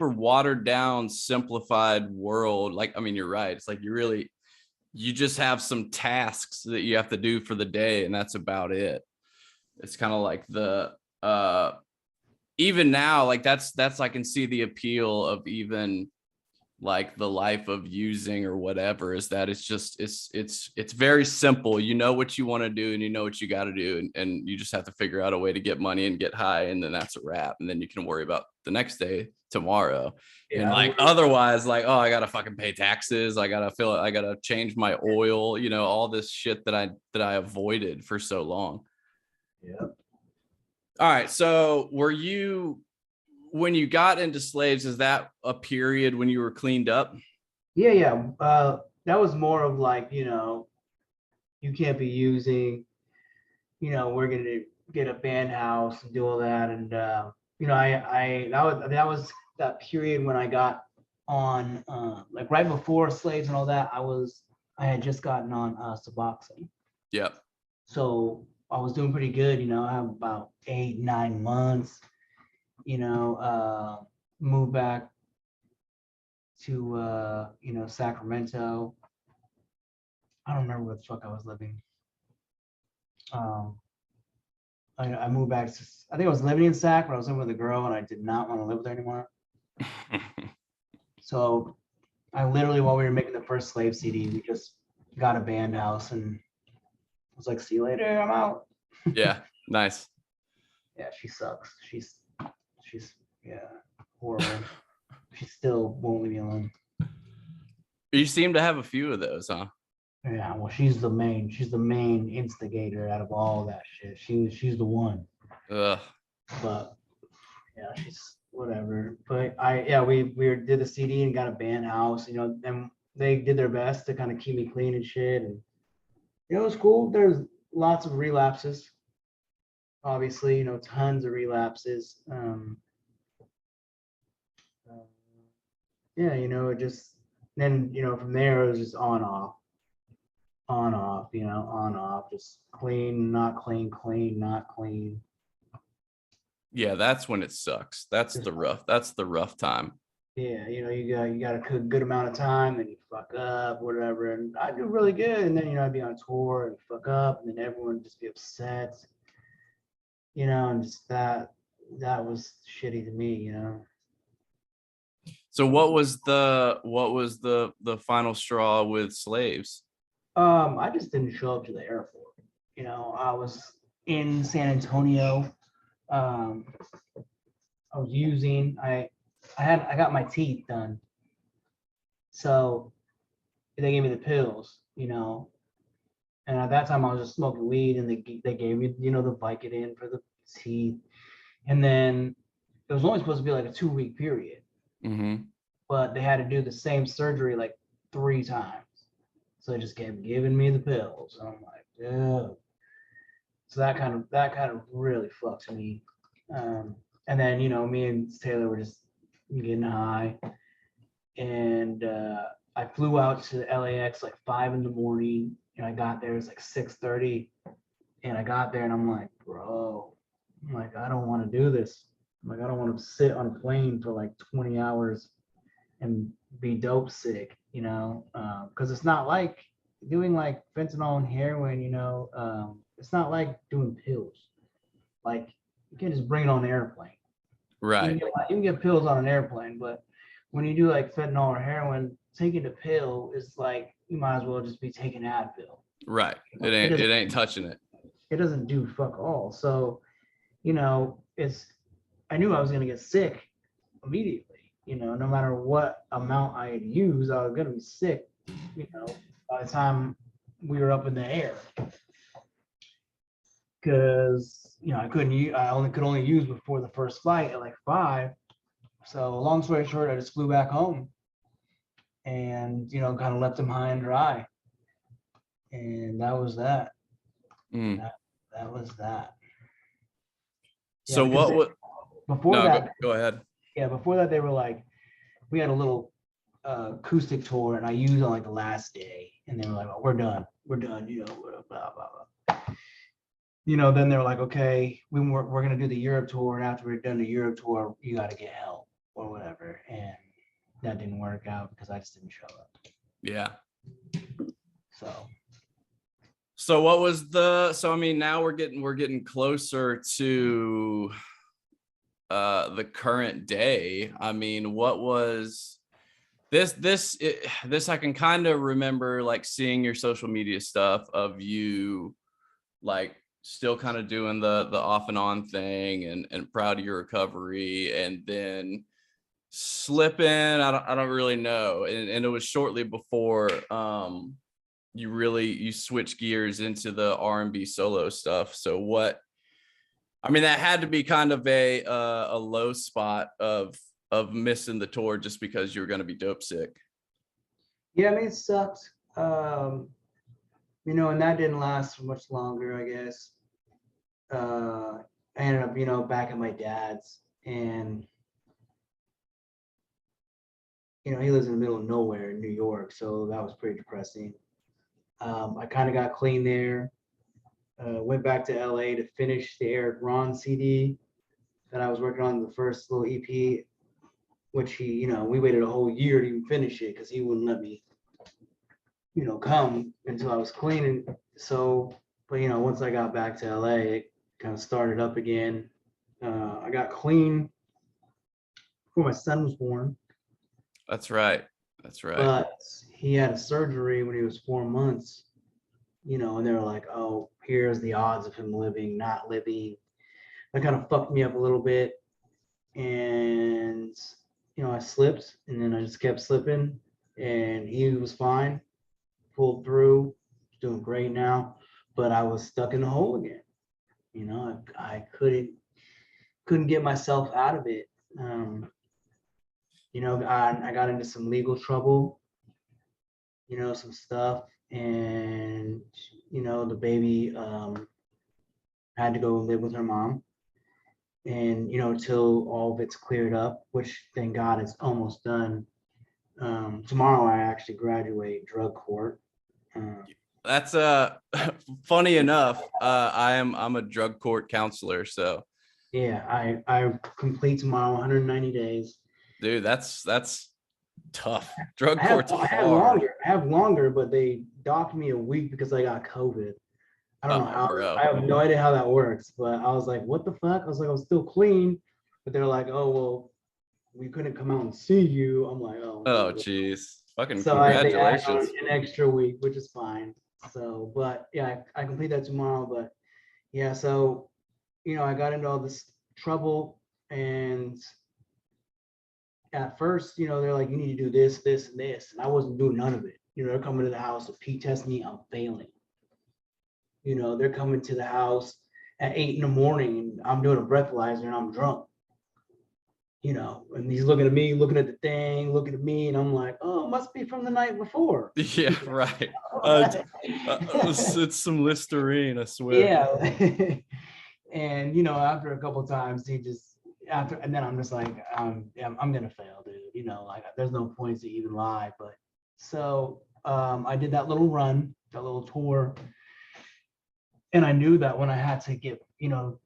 watered down, simplified world. Like, I mean, you're right. It's like you just have some tasks that you have to do for the day, and that's about it. It's kind of like the even now, like that's I can see the appeal of even like the life of using or whatever, is that it's very simple. You know what you want to do and you know what you got to do, and you just have to figure out a way to get money and get high, and then that's a wrap, and then you can worry about the next day tomorrow. Yeah. And like otherwise, like, oh, I gotta fucking pay taxes, I gotta change my oil, all this shit that I avoided for so long. Yeah. All right. So were you, when you got into slaves, is that a period when you were cleaned up? Yeah, yeah. That was more of like, you can't be using, we're gonna get a band house and do all that. And that was that period when I got on like right before slaves and all that, I had just gotten on Suboxone. Yep. So I was doing pretty good, I have about 8, 9 months, moved back to Sacramento. I don't remember where the fuck I was living. Um, I moved back to, I think I was living in Sac, but I was living with a girl and I did not want to live with her anymore. So I literally, while we were making the first Slave CD, we just got a band house and was like, see you later, I'm out. Yeah. Nice. Yeah, she sucks. She's yeah, horrible. She still won't leave me alone. You seem to have a few of those, huh? Yeah, well, she's the main instigator out of all that shit. She's the one. Ugh. But yeah, she's whatever. But we did the CD and got a band house, and they did their best to kind of keep me clean and shit. And it was cool. There's lots of relapses, obviously, tons of relapses. Uh, yeah, it just then, from there it was just on off, on off, just clean, not clean, clean, not clean. Yeah, that's when it sucks. Just That's the rough time. yeah, you got a good amount of time, then you fuck up, whatever. And I do really good, and then I'd be on tour and fuck up, and then everyone would just be upset, and just that was shitty to me. So what was the final straw with slaves? I just didn't show up to the airport. I was in San Antonio. Um, I was using I got my teeth done, so they gave me the pills, and at that time I was just smoking weed, and they gave me the Vicodin for the teeth, and then it was only supposed to be like a 2 week period, Mm-hmm. but they had to do the same surgery like 3 times, so they just kept giving me the pills, and I'm like, yeah. So that kind of really fucks me. And then me and Taylor were just getting high, and I flew out to LAX like 5 in the morning, and I got there, it was like 6:30, and I got there and I'm like, bro, I'm like, I don't want to do this. I'm like, I don't want to sit on a plane for like 20 hours and be dope sick, because it's not like doing like fentanyl and heroin, it's not like doing pills. Like you can just bring it on an airplane. Right. You can get pills on an airplane, but when you do like fentanyl or heroin, taking the pill is like you might as well just be taking Advil. Right. It It ain't touching it. it doesn't do fuck all. So, it's I knew I was gonna get sick immediately. No matter what amount I had used, I was gonna be sick, by the time we were up in the air. Because I could only use before the first flight at like 5. So long story short, I just flew back home and kind of left them high and dry. And that was that. Mm. That was that. So what would Before no that, go ahead. before that they were like, we had a little acoustic tour, and I used on like the last day, and they were like, oh, we're done, blah blah blah. Then they were like, okay, we're gonna do the Europe tour, and after we're done the Europe tour, you got to get help or whatever, and that didn't work out because I just didn't show up. Yeah. So what was so I mean, now we're getting closer to the current day. I mean, what was this I can kind of remember, like seeing your social media stuff of you like still kind of doing the off and on thing, and proud of your recovery, and then slipping, I don't really know, and it was shortly before you switch gears into the R&B solo stuff. So I mean, that had to be kind of a low spot of missing the tour just because you were going to be dope sick. Yeah, I mean, it sucked. And that didn't last for much longer, I guess. I ended up, back at my dad's, and he lives in the middle of nowhere in New York, so that was pretty depressing. I kind of got clean there. Went back to LA to finish the Eric Ron CD that I was working on, the first little EP, which we waited a whole year to even finish it because he wouldn't let me, come until I was clean. And so, but once I got back to LA, it kind of started up again. I got clean before my son was born. That's right. That's right. But he had a surgery when he was 4 months, and they were like, oh, here's the odds of him living, not living. That kind of fucked me up a little bit. And, I slipped, and then I just kept slipping, and he was fine, pulled through, doing great now. But I was stuck in the hole again. I couldn't get myself out of it. I got into some legal trouble, some stuff, and the baby had to go live with her mom, and till all of it's cleared up, which thank God it's almost done. Tomorrow I actually graduate drug court. That's funny enough. I'm a drug court counselor, so Yeah, I complete tomorrow 190 days. dude, that's tough. Drug I have, court's I have hard. longer. I have longer, but they docked me a week because I got COVID. I don't know Oh, how. bro. I have no idea how that works, but I was like, "What the fuck?" I was like, "I was still clean," but they're like, "Oh well, we couldn't come out and see you." I'm like, "Oh Oh, no." geez. Fucking So they added on congratulations. an extra week, which is fine. So, but yeah, I complete that tomorrow. But yeah, so I got into all this trouble, and at first, they're like, you need to do this, this, and this. And I wasn't doing none of it. They're coming to the house to pee test me. I'm failing. They're coming to the house at 8 in the morning, and I'm doing a breathalyzer and I'm drunk. And he's looking at me, looking at the thing, looking at me, and I'm like, oh, it must be from the night before. Yeah, right. It's some Listerine, I swear. Yeah. And after a couple times, and then I'm just like, yeah, I'm gonna fail, dude. Like there's no point to even lie. But so I did that little run, that little tour, and I knew that when I had to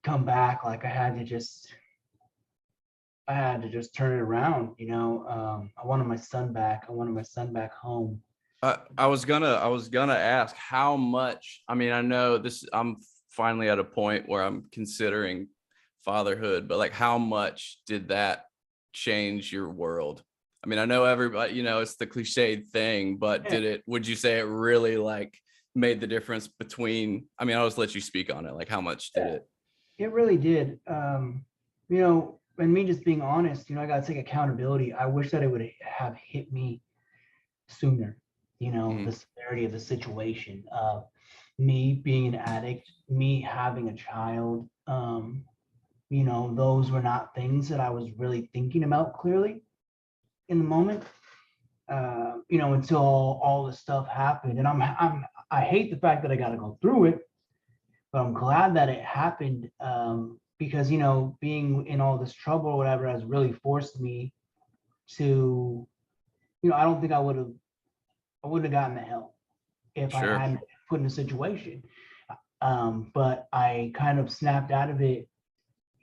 come back, like I had to just turn it around. I wanted my son back. I wanted my son back home. I was gonna ask how much. I mean, I know this. I'm finally at a point where I'm considering fatherhood, but like, how much did that change your world? I mean, I know everybody, it's the cliched thing, but would you say it really like made the difference between? I mean, I'll just let you speak on it. Like, how much did it? It really did. And me just being honest, I got to take accountability. I wish that it would have hit me sooner. The severity of the situation, me being an addict, me having a child. Those were not things that I was really thinking about clearly in the moment. Until all this stuff happened, and I hate the fact that I got to go through it, but I'm glad that it happened, because being in all this trouble or whatever has really forced me to, I don't think I wouldn't have gotten the help if I Sure. hadn't been put in a situation. But I kind of snapped out of it,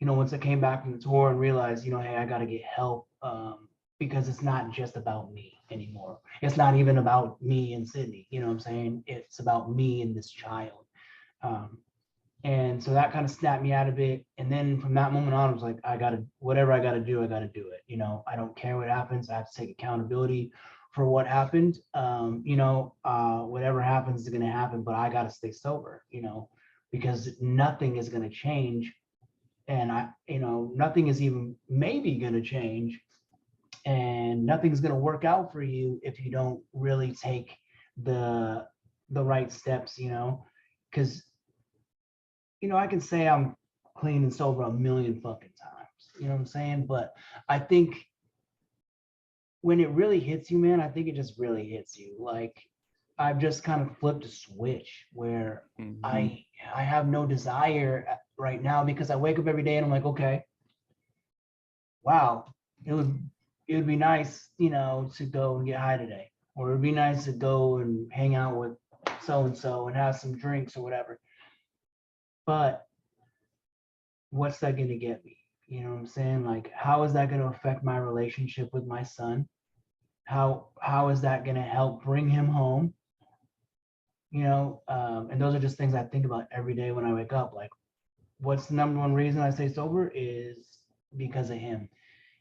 once I came back from the tour and realized, hey, I got to get help, because it's not just about me anymore. It's not even about me and Sydney. You know what I'm saying? It's about me and this child. And so that kind of snapped me out of it. And then from that moment on, I was like, whatever I got to do, I got to do it. I don't care what happens. I have to take accountability for what happened. Whatever happens is going to happen, but I got to stay sober, because nothing is going to change. And nothing is even maybe going to change, and nothing's going to work out for you if you don't really take the right steps, because I can say I'm clean and sober a million fucking times. You know what I'm saying? But I think when it really hits you, man, I think it just really hits you. Like I've just kind of flipped a switch where I have no desire right now because I wake up every day and I'm like, okay, wow, it would be nice, you know, to go and get high today, or it'd be nice to go and hang out with so and so and have some drinks or whatever. But what's that going to get me? You know what I'm saying? Like, how is that going to affect my relationship with my son? How is that going to help bring him home? You know, and those are just things I think about every day when I wake up. Like, what's the number one reason I stay sober is because of him.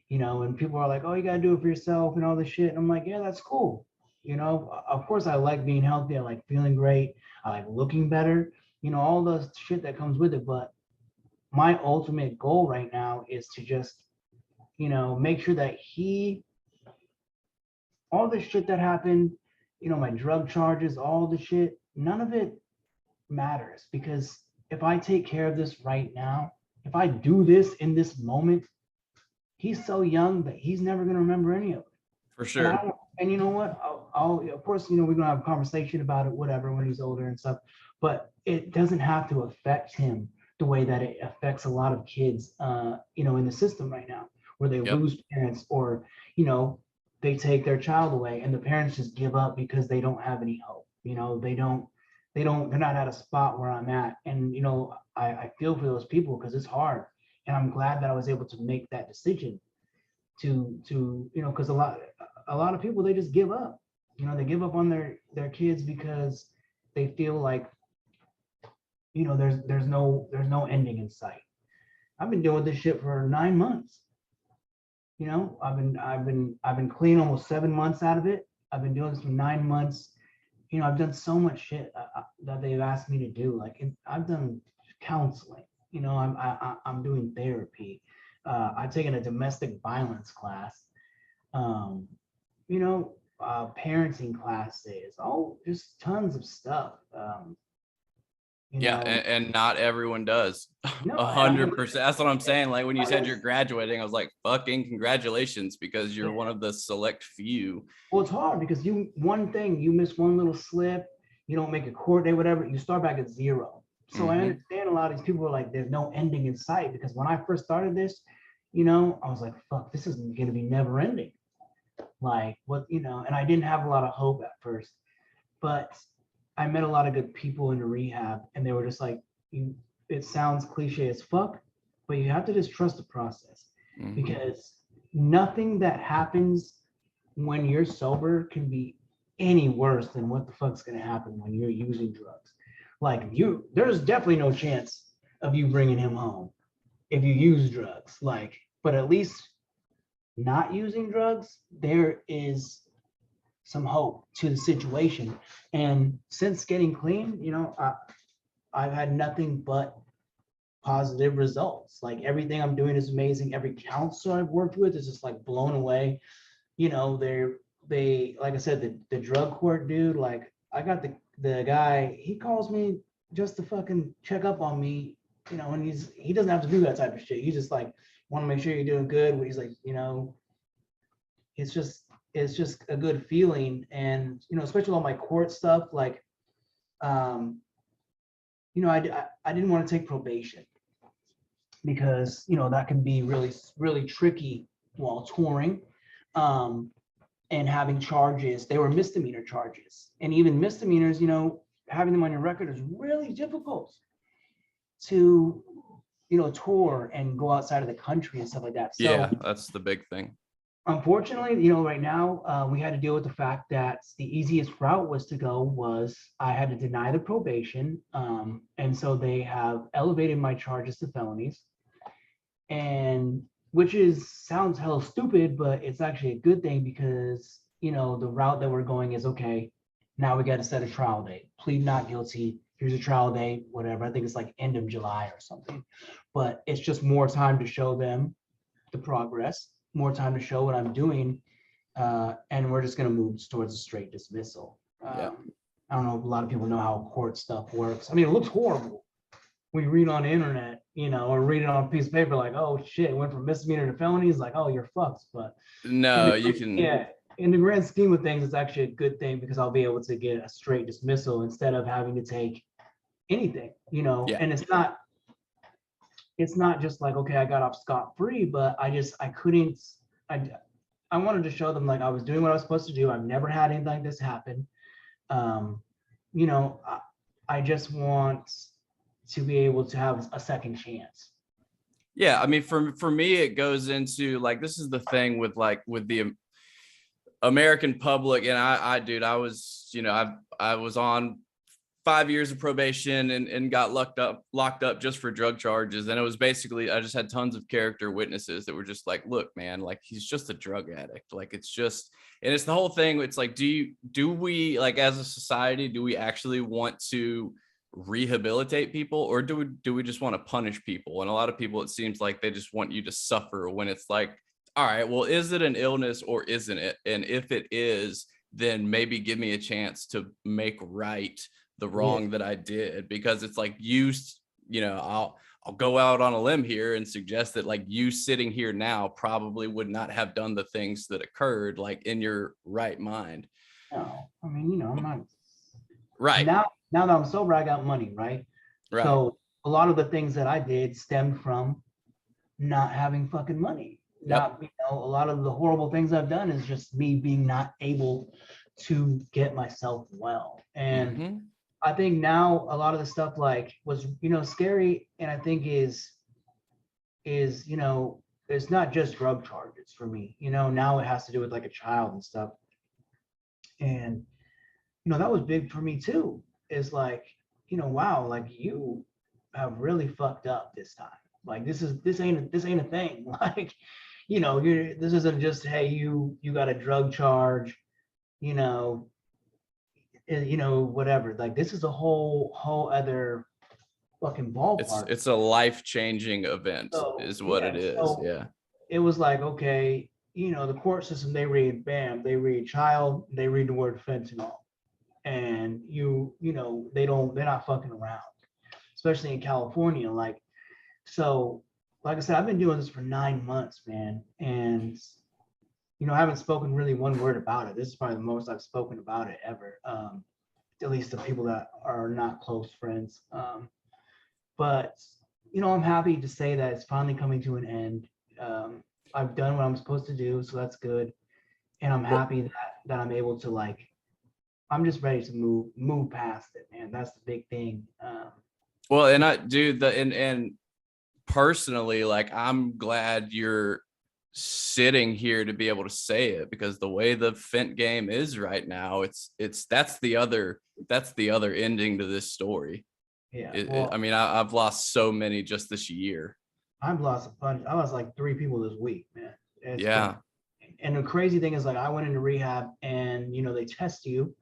You know, and people are like, oh, you got to do it for yourself and all this shit. And I'm like, yeah, that's cool. You know, of course, I like being healthy. I like feeling great. I like looking better. You know, all the shit that comes with it. But my ultimate goal right now is to just, you know, make sure that all the shit that happened, you know, my drug charges, all the shit, none of it matters because if I take care of this right now, if I do this in this moment, he's so young that he's never going to remember any of it. For sure. And you know what? I'll of course, you know, we're going to have a conversation about it, whatever, when he's older and stuff, but it doesn't have to affect him the way that it affects a lot of kids, you know, in the system right now, where they lose parents or, you know, they take their child away and the parents just give up because they don't have any hope. You know, they're not at a spot where I'm at. And, you know, I feel for those people because it's hard. And I'm glad that I was able to make that decision to, you know, because a lot of people, they just give up. You know, they give up on their kids because they feel like, you know, there's no ending in sight. I've been doing this shit for 9 months. You know, I've been clean almost 7 months out of it. I've been doing this for 9 months. You know, I've done so much shit that they've asked me to do. Like I've done counseling. You know, I'm doing therapy. I've taken a domestic violence class. You know, parenting classes. Oh, just tons of stuff. You Yeah, know, and not everyone does. no, 100%. That's what I'm saying. Like when you I said guess, you're graduating, I was like, fucking congratulations, because you're one of the select few. well, it's hard because you miss one little slip, you don't make a court day, whatever, you start back at zero. So I understand a lot of these people are like, there's no ending in sight because when I first started this, you know, I was like, fuck, this is gonna be never ending. Like what, you know, and I didn't have a lot of hope at first, but I met a lot of good people in the rehab and they were just like, it sounds cliche as fuck, but you have to just trust the process because nothing that happens when you're sober can be any worse than what the fuck's gonna happen when you're using drugs. Like there's definitely no chance of you bringing him home if you use drugs. Like, but at least not using drugs, there is some hope to the situation. And since getting clean, you know, I've had nothing but positive results. Like everything I'm doing is amazing. Every counselor I've worked with is just like blown away. You know, they like I said, the drug court dude, like I got the guy, he calls me just to fucking check up on me, you know, and he doesn't have to do that type of shit. He's just like want to make sure you're doing good. He's like, you know, it's just a good feeling. And, you know, especially all my court stuff, like you know, I didn't want to take probation because, you know, that can be really, really tricky while touring. And having charges, they were misdemeanor charges. And even misdemeanors, you know, having them on your record is really difficult to, you know, tour and go outside of the country and stuff like that. So yeah, that's the big thing. Unfortunately, you know, right now we had to deal with the fact that the easiest route was I had to deny the probation. And so they have elevated my charges to felonies. And which sounds hella stupid, but it's actually a good thing because, you know, the route that we're going is okay. Now we got to set a trial date, plead not guilty. Here's a trial date, whatever. I think it's like end of July or something, but it's just more time to show them the progress, more time to show what I'm doing. And we're just going to move towards a straight dismissal. I don't know if a lot of people know how court stuff works. I mean, it looks horrible. we read on the internet, or read it on a piece of paper, like, oh shit, it went from misdemeanor to felony. It's like, oh, you're fucked. But No, you can. yeah, in the grand scheme of things, it's actually a good thing because I'll be able to get a straight dismissal instead of having to take anything, Yeah. and it's not just like, okay, I got off scot-free, but I couldn't, I, I wanted to show them like I was doing what I was supposed to do. I've never had anything like this happen. Um, I just want to be able to have a second chance. Yeah, I mean, for me, it goes into like, this is the thing with the American public, and dude, I was, I was on 5 years of probation and got locked up just for drug charges. And it was basically, I just had tons of character witnesses that were just like, look, man, like, he's just a drug addict. Like, it's just, and it's the whole thing. It's like, do we, like, as a society, do we actually want to rehabilitate people, or do we just want to punish people? And a lot of people, it seems like they just want you to suffer, when it's like, all right, well, is it an illness or isn't it? And if it is, then maybe give me a chance to make right the wrong that I did. Because it's like, I'll go out on a limb here and suggest that, like, you sitting here now probably would not have done the things that occurred, like, in your right mind. No, I mean, I'm not Right. now that I'm sober, I got money, right? Right. So a lot of the things that I did stemmed from not having fucking money. Yep. A lot of the horrible things I've done is just me being not able to get myself well. And I think now a lot of the stuff like was, scary, and I think is it's not just drug charges for me. Now it has to do with like a child and stuff. And that was big for me too. Is like, wow, like, you have really fucked up this time. Like, this ain't a thing. Like, this isn't just, hey, you got a drug charge, whatever. Like, this is a whole other fucking ballpark. It's a life-changing event, is what it is. So yeah. It was like, okay, the court system, they read child, they read the word fentanyl. And they're not fucking around, especially in California. Like I said, I've been doing this for 9 months, man. And, I haven't spoken really one word about it. This is probably the most I've spoken about it ever. At least to people that are not close friends. But, I'm happy to say that it's finally coming to an end. I've done what I'm supposed to do, so that's good. And I'm happy that I'm able to, like, I'm just ready to move past it, man. That's the big thing. Well, and I do and personally, like, I'm glad you're sitting here to be able to say it, because the way the Fent game is right now, that's the other ending to this story. Yeah. I mean, I've lost so many just this year. I've lost a bunch. I lost like 3 people this week, man. Yeah. And the crazy thing is, like, I went into rehab, and they test you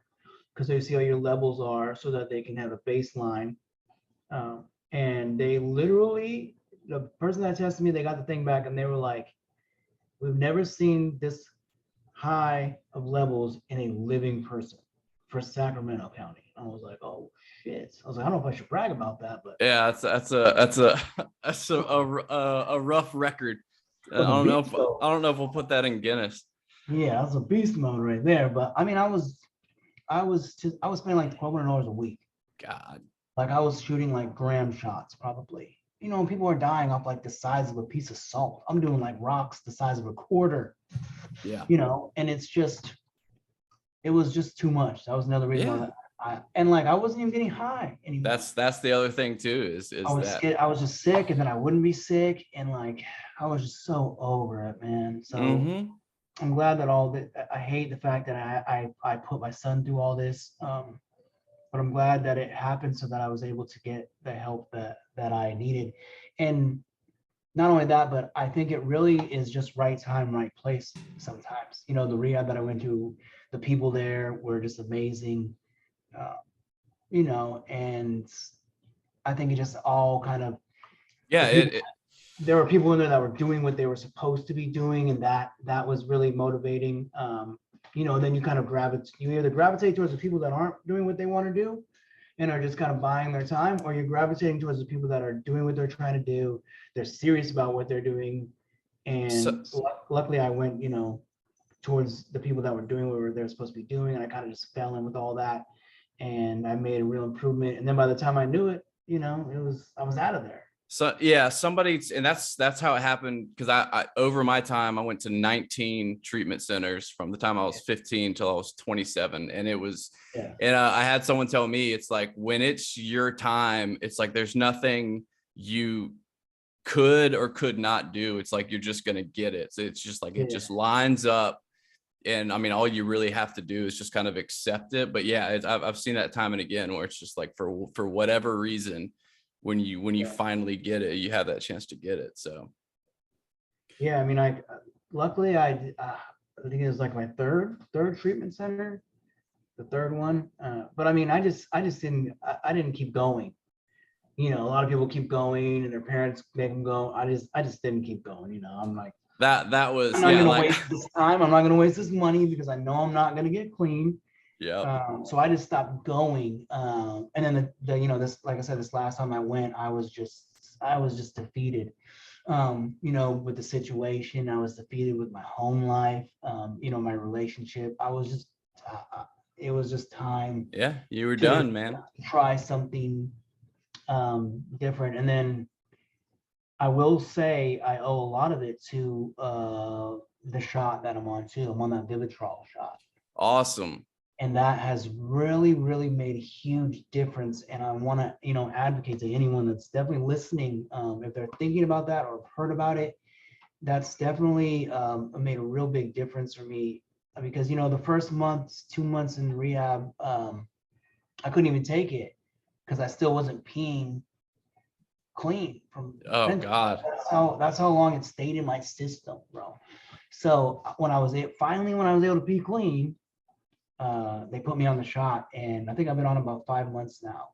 because they see how your levels are so that they can have a baseline. And they literally, the person that tested me, they got the thing back, and they were like, we've never seen this high of levels in a living person for Sacramento County. I was like, oh shit. I was like, I don't know if I should brag about that, but yeah, that's a rough record. I don't know if we'll put that in Guinness. Yeah, that's a beast mode right there. But I mean, I was spending like $1,200 a week. God. Like, I was shooting like gram shots probably. People are dying off like the size of a piece of salt. I'm doing like rocks the size of a quarter. Yeah. And it was just too much. That was another reason why I wasn't even getting high anymore. That's the other thing too, is I was just sick, and then I wouldn't be sick, and like, I was just so over it, man. So I'm glad that I hate the fact that I put my son through all this. But I'm glad that it happened so that I was able to get the help that I needed. And not only that, but I think it really is just right time, right place sometimes. The rehab that I went to, the people there were just amazing, and I think it just all kind of, there were people in there that were doing what they were supposed to be doing, and that was really motivating. Then you kind of you either gravitate towards the people that aren't doing what they want to do, and are just kind of buying their time, or you're gravitating towards the people that are doing what they're trying to do. They're serious about what they're doing. So, And luckily I went, towards the people that were doing what they're supposed to be doing. And I kind of just fell in with all that. And I made a real improvement. And then by the time I knew it, I was out of there. So yeah, and that's how it happened. Cause I over my time, I went to 19 treatment centers from the time I was 15 till I was 27. And it was, and I had someone tell me, it's like, when it's your time, it's like, there's nothing you could or could not do. It's like, you're just going to get it. So it's just like, it just lines up. And I mean, all you really have to do is just kind of accept it. But yeah, I've seen that time and again, where it's just like, for whatever reason, when you finally get it, you have that chance to get it. So yeah, I mean, luckily I think it was like my third treatment center, the third one. But I mean, I didn't keep going. A lot of people keep going and their parents make them go. I just didn't keep going. I'm like, that was, I'm not gonna waste this time. I'm not gonna waste this money because I know I'm not gonna get clean. Yeah. So I just stopped going. And then this, like I said, this last time I went, I was just defeated. With the situation, I was defeated with my home life. My relationship. I was just, it was just time. Yeah, you were done, man. Try something different. And then I will say I owe a lot of it to the shot that I'm on too. I'm on that Vivitrol shot. Awesome. And that has really, really made a huge difference. And I want to, advocate to anyone that's definitely listening. If they're thinking about that or heard about it, that's definitely made a real big difference for me. Because, the first 2 months in rehab, I couldn't even take it because I still wasn't peeing clean from God. That's how long it stayed in my system, bro. So when I was able to pee clean, they put me on the shot, and I think I've been on about 5 months now.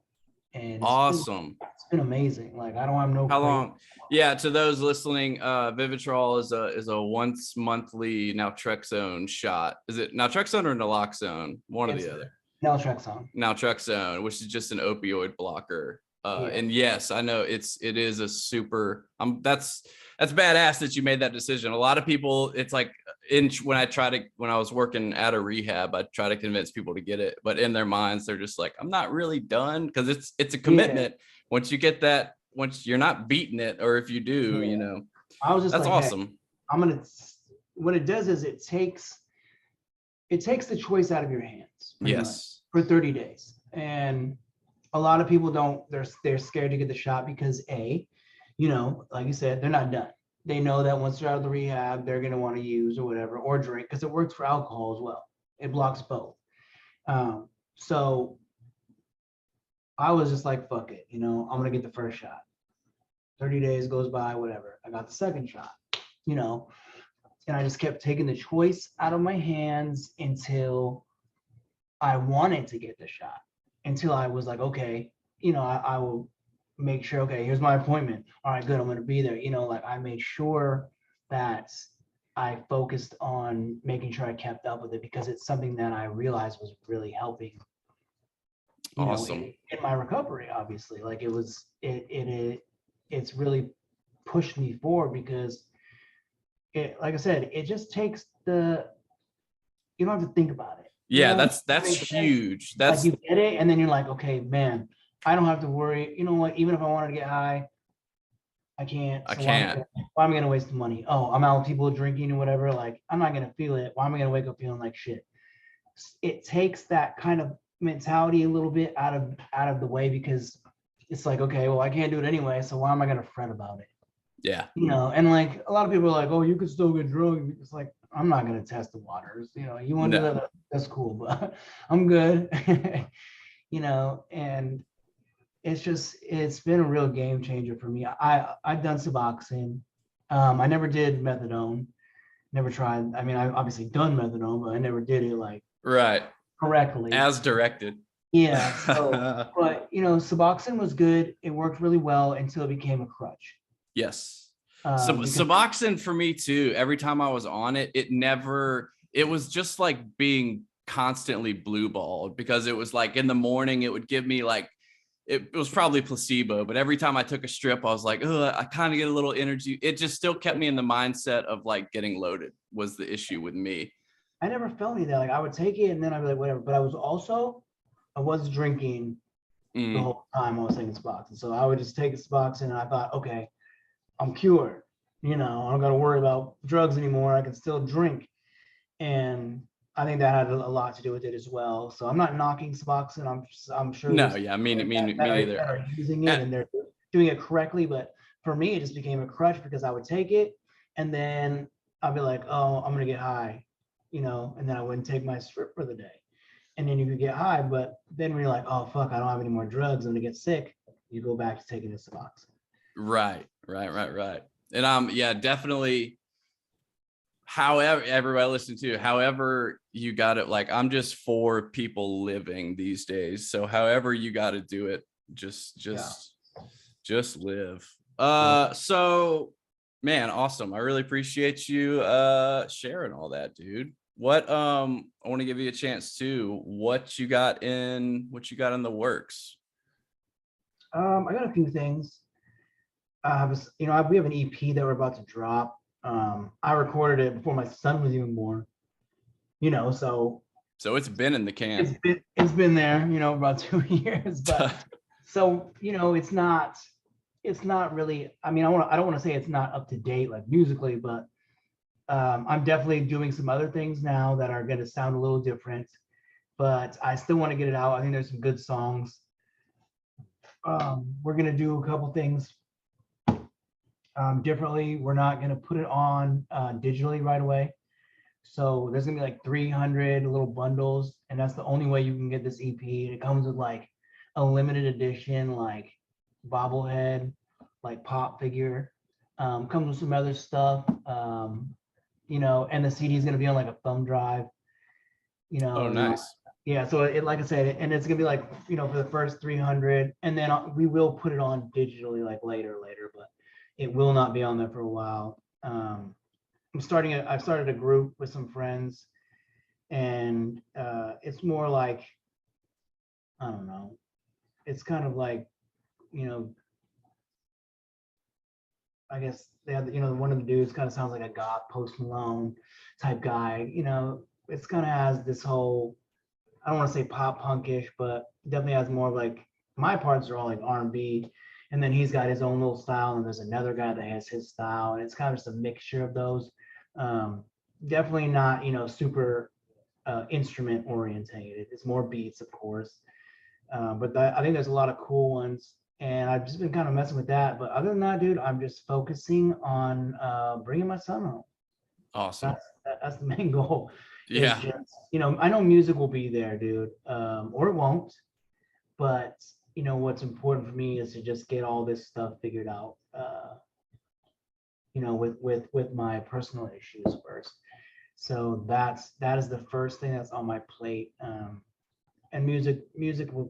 And awesome. It's been amazing. Like, I don't have no. How long? Yeah, to those listening, Vivitrol is a once monthly naltrexone shot. Is it naltrexone or naloxone? One or the other. Naltrexone, which is just an opioid blocker. And yes, I know it is a super, that's badass that you made that decision. A lot of people, it's like when I was working at a rehab, I try to convince people to get it, but in their minds, they're just like, I'm not really done. Cause it's a commitment. Once you get that, once you're not beating it, or if you do, I was just that's like, awesome. Hey, what it does is it takes the choice out of your hands. Yes. For 30 days. And a lot of people they're scared to get the shot because like you said, they're not done. They know that once they're out of the rehab, they're going to want to use or whatever, or drink, because it works for alcohol as well. It blocks both. So I was just like, fuck it. I'm going to get the first shot. 30 days goes by, whatever. I got the second shot, and I just kept taking the choice out of my hands until I wanted to get the shot. Until I was like, okay, I will make sure, okay, here's my appointment. All right, good, I'm going to be there. Like, I made sure that I focused on making sure I kept up with it, because it's something that I realized was really helping. Awesome. In my recovery, obviously. Like, it's really pushed me forward, because like I said, it just takes you don't have to think about it. Yeah, that's huge. That's like, you get it, and then you're like, okay, man, I don't have to worry. You know what? Even if I wanted to get high, I can't. I can't. Why am I gonna waste the money? Oh, I'm out with people drinking or whatever. Like, I'm not gonna feel it. Why am I gonna wake up feeling like shit? It takes that kind of mentality a little bit out of the way, because it's like, okay, well, I can't do it anyway, so why am I gonna fret about it? Yeah. And like, a lot of people are like, oh, you could still get drunk. It's like, I'm not going to test the waters. You want to do that? That's cool, but I'm good. And it's been a real game changer for me. I've done Suboxone. I never did methadone. Never tried. I mean, I've obviously done methadone, but I never did it like correctly as directed. Yeah. So, but Suboxone was good. It worked really well until it became a crutch. Yes. Suboxone for me too. Every time I was on it, it was just like being constantly blue balled because it was like in the morning, it would give me like, it was probably placebo, but every time I took a strip, I was like, oh, I kind of get a little energy. It just still kept me in the mindset of like getting loaded was the issue with me. I never felt any of that. Like I would take it and then I'd be like, whatever. But I was drinking the whole time I was taking Suboxone. So I would just take Suboxone and I thought, okay, I'm cured. You know, I don't got to worry about drugs anymore. I can still drink. And I think that had a lot to do with it as well. So I'm not knocking Suboxone. I'm sure No, there's yeah, me that neither. are using it and they're doing it correctly. But for me, it just became a crutch because I would take it and then I'd be like, oh, I'm gonna get high, you know, and then I wouldn't take my strip for the day. And then you could get high, but then when you're like, oh fuck, I don't have any more drugs, I'm gonna get sick, you go back to taking the Suboxone. Right. And yeah, definitely. However, everybody listen to, however you got it. Like, I'm just for people living these days. So however you got to do it, just live. So man, awesome. I really appreciate you sharing all that, dude. What I want to give you a chance to what you got in the works. I got a few things. We have an EP that we're about to drop. I recorded it before my son was even born, you know, so it's been in the can. It's been there, you know, about 2 years, but so, you know, it's not really, I mean, I don't want to say it's not up to date, like musically, but I'm definitely doing some other things now that are going to sound a little different, but I still want to get it out. I think there's some good songs. We're going to do a couple things differently. We're not going to put it on digitally right away. So there's going to be like 300 little bundles, and that's the only way you can get this EP. It comes with like a limited edition, like bobblehead, like pop figure. Comes with some other stuff. You know, and the CD is going to be on like a thumb drive. You know. Oh, nice. Yeah, so it, like I said, and it's gonna be like, you know, for the first 300, and then we will put it on digitally like later, but it will not be on there for a while. I've started a group with some friends, and it's more like, I don't know, it's kind of like, you know, I guess they have, you know, one of the dudes kind of sounds like a goth Post Malone type guy, you know. It's kind of has this whole, I don't want to say pop punkish, but definitely has more of like, my parts are all like R&B, and then he's got his own little style, and there's another guy that has his style, and it's kind of just a mixture of those. Definitely not, you know, super instrument orientated. It's more beats, of course, but I think there's a lot of cool ones, and I've just been kind of messing with that. But other than that, dude, I'm just focusing on bringing my son home. Awesome. That's the main goal. Yeah. Just, you know, I know music will be there, dude, or it won't. But you know, what's important for me is to just get all this stuff figured out. You know, with my personal issues first. So that is the first thing that's on my plate. And music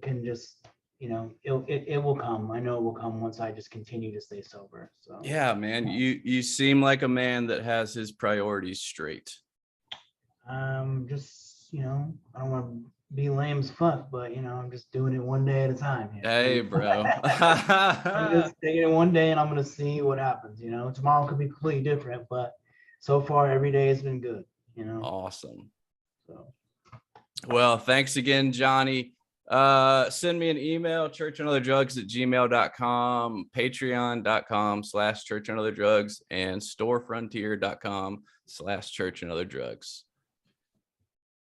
can just, you know, it will come. I know it will come once I just continue to stay sober. So yeah, man, you seem like a man that has his priorities straight. Just, you know, I don't want to be lame as fuck, but you know, I'm just doing it one day at a time here. Hey, bro. I'm just taking it one day and I'm gonna see what happens. You know, tomorrow could be completely different, but so far every day has been good, you know. Awesome. So well, thanks again, Johnny. Send me an email, churchandotherdrugs@gmail.com, patreon.com/churchandotherdrugs, and storefrontier.com/churchandotherdrugs.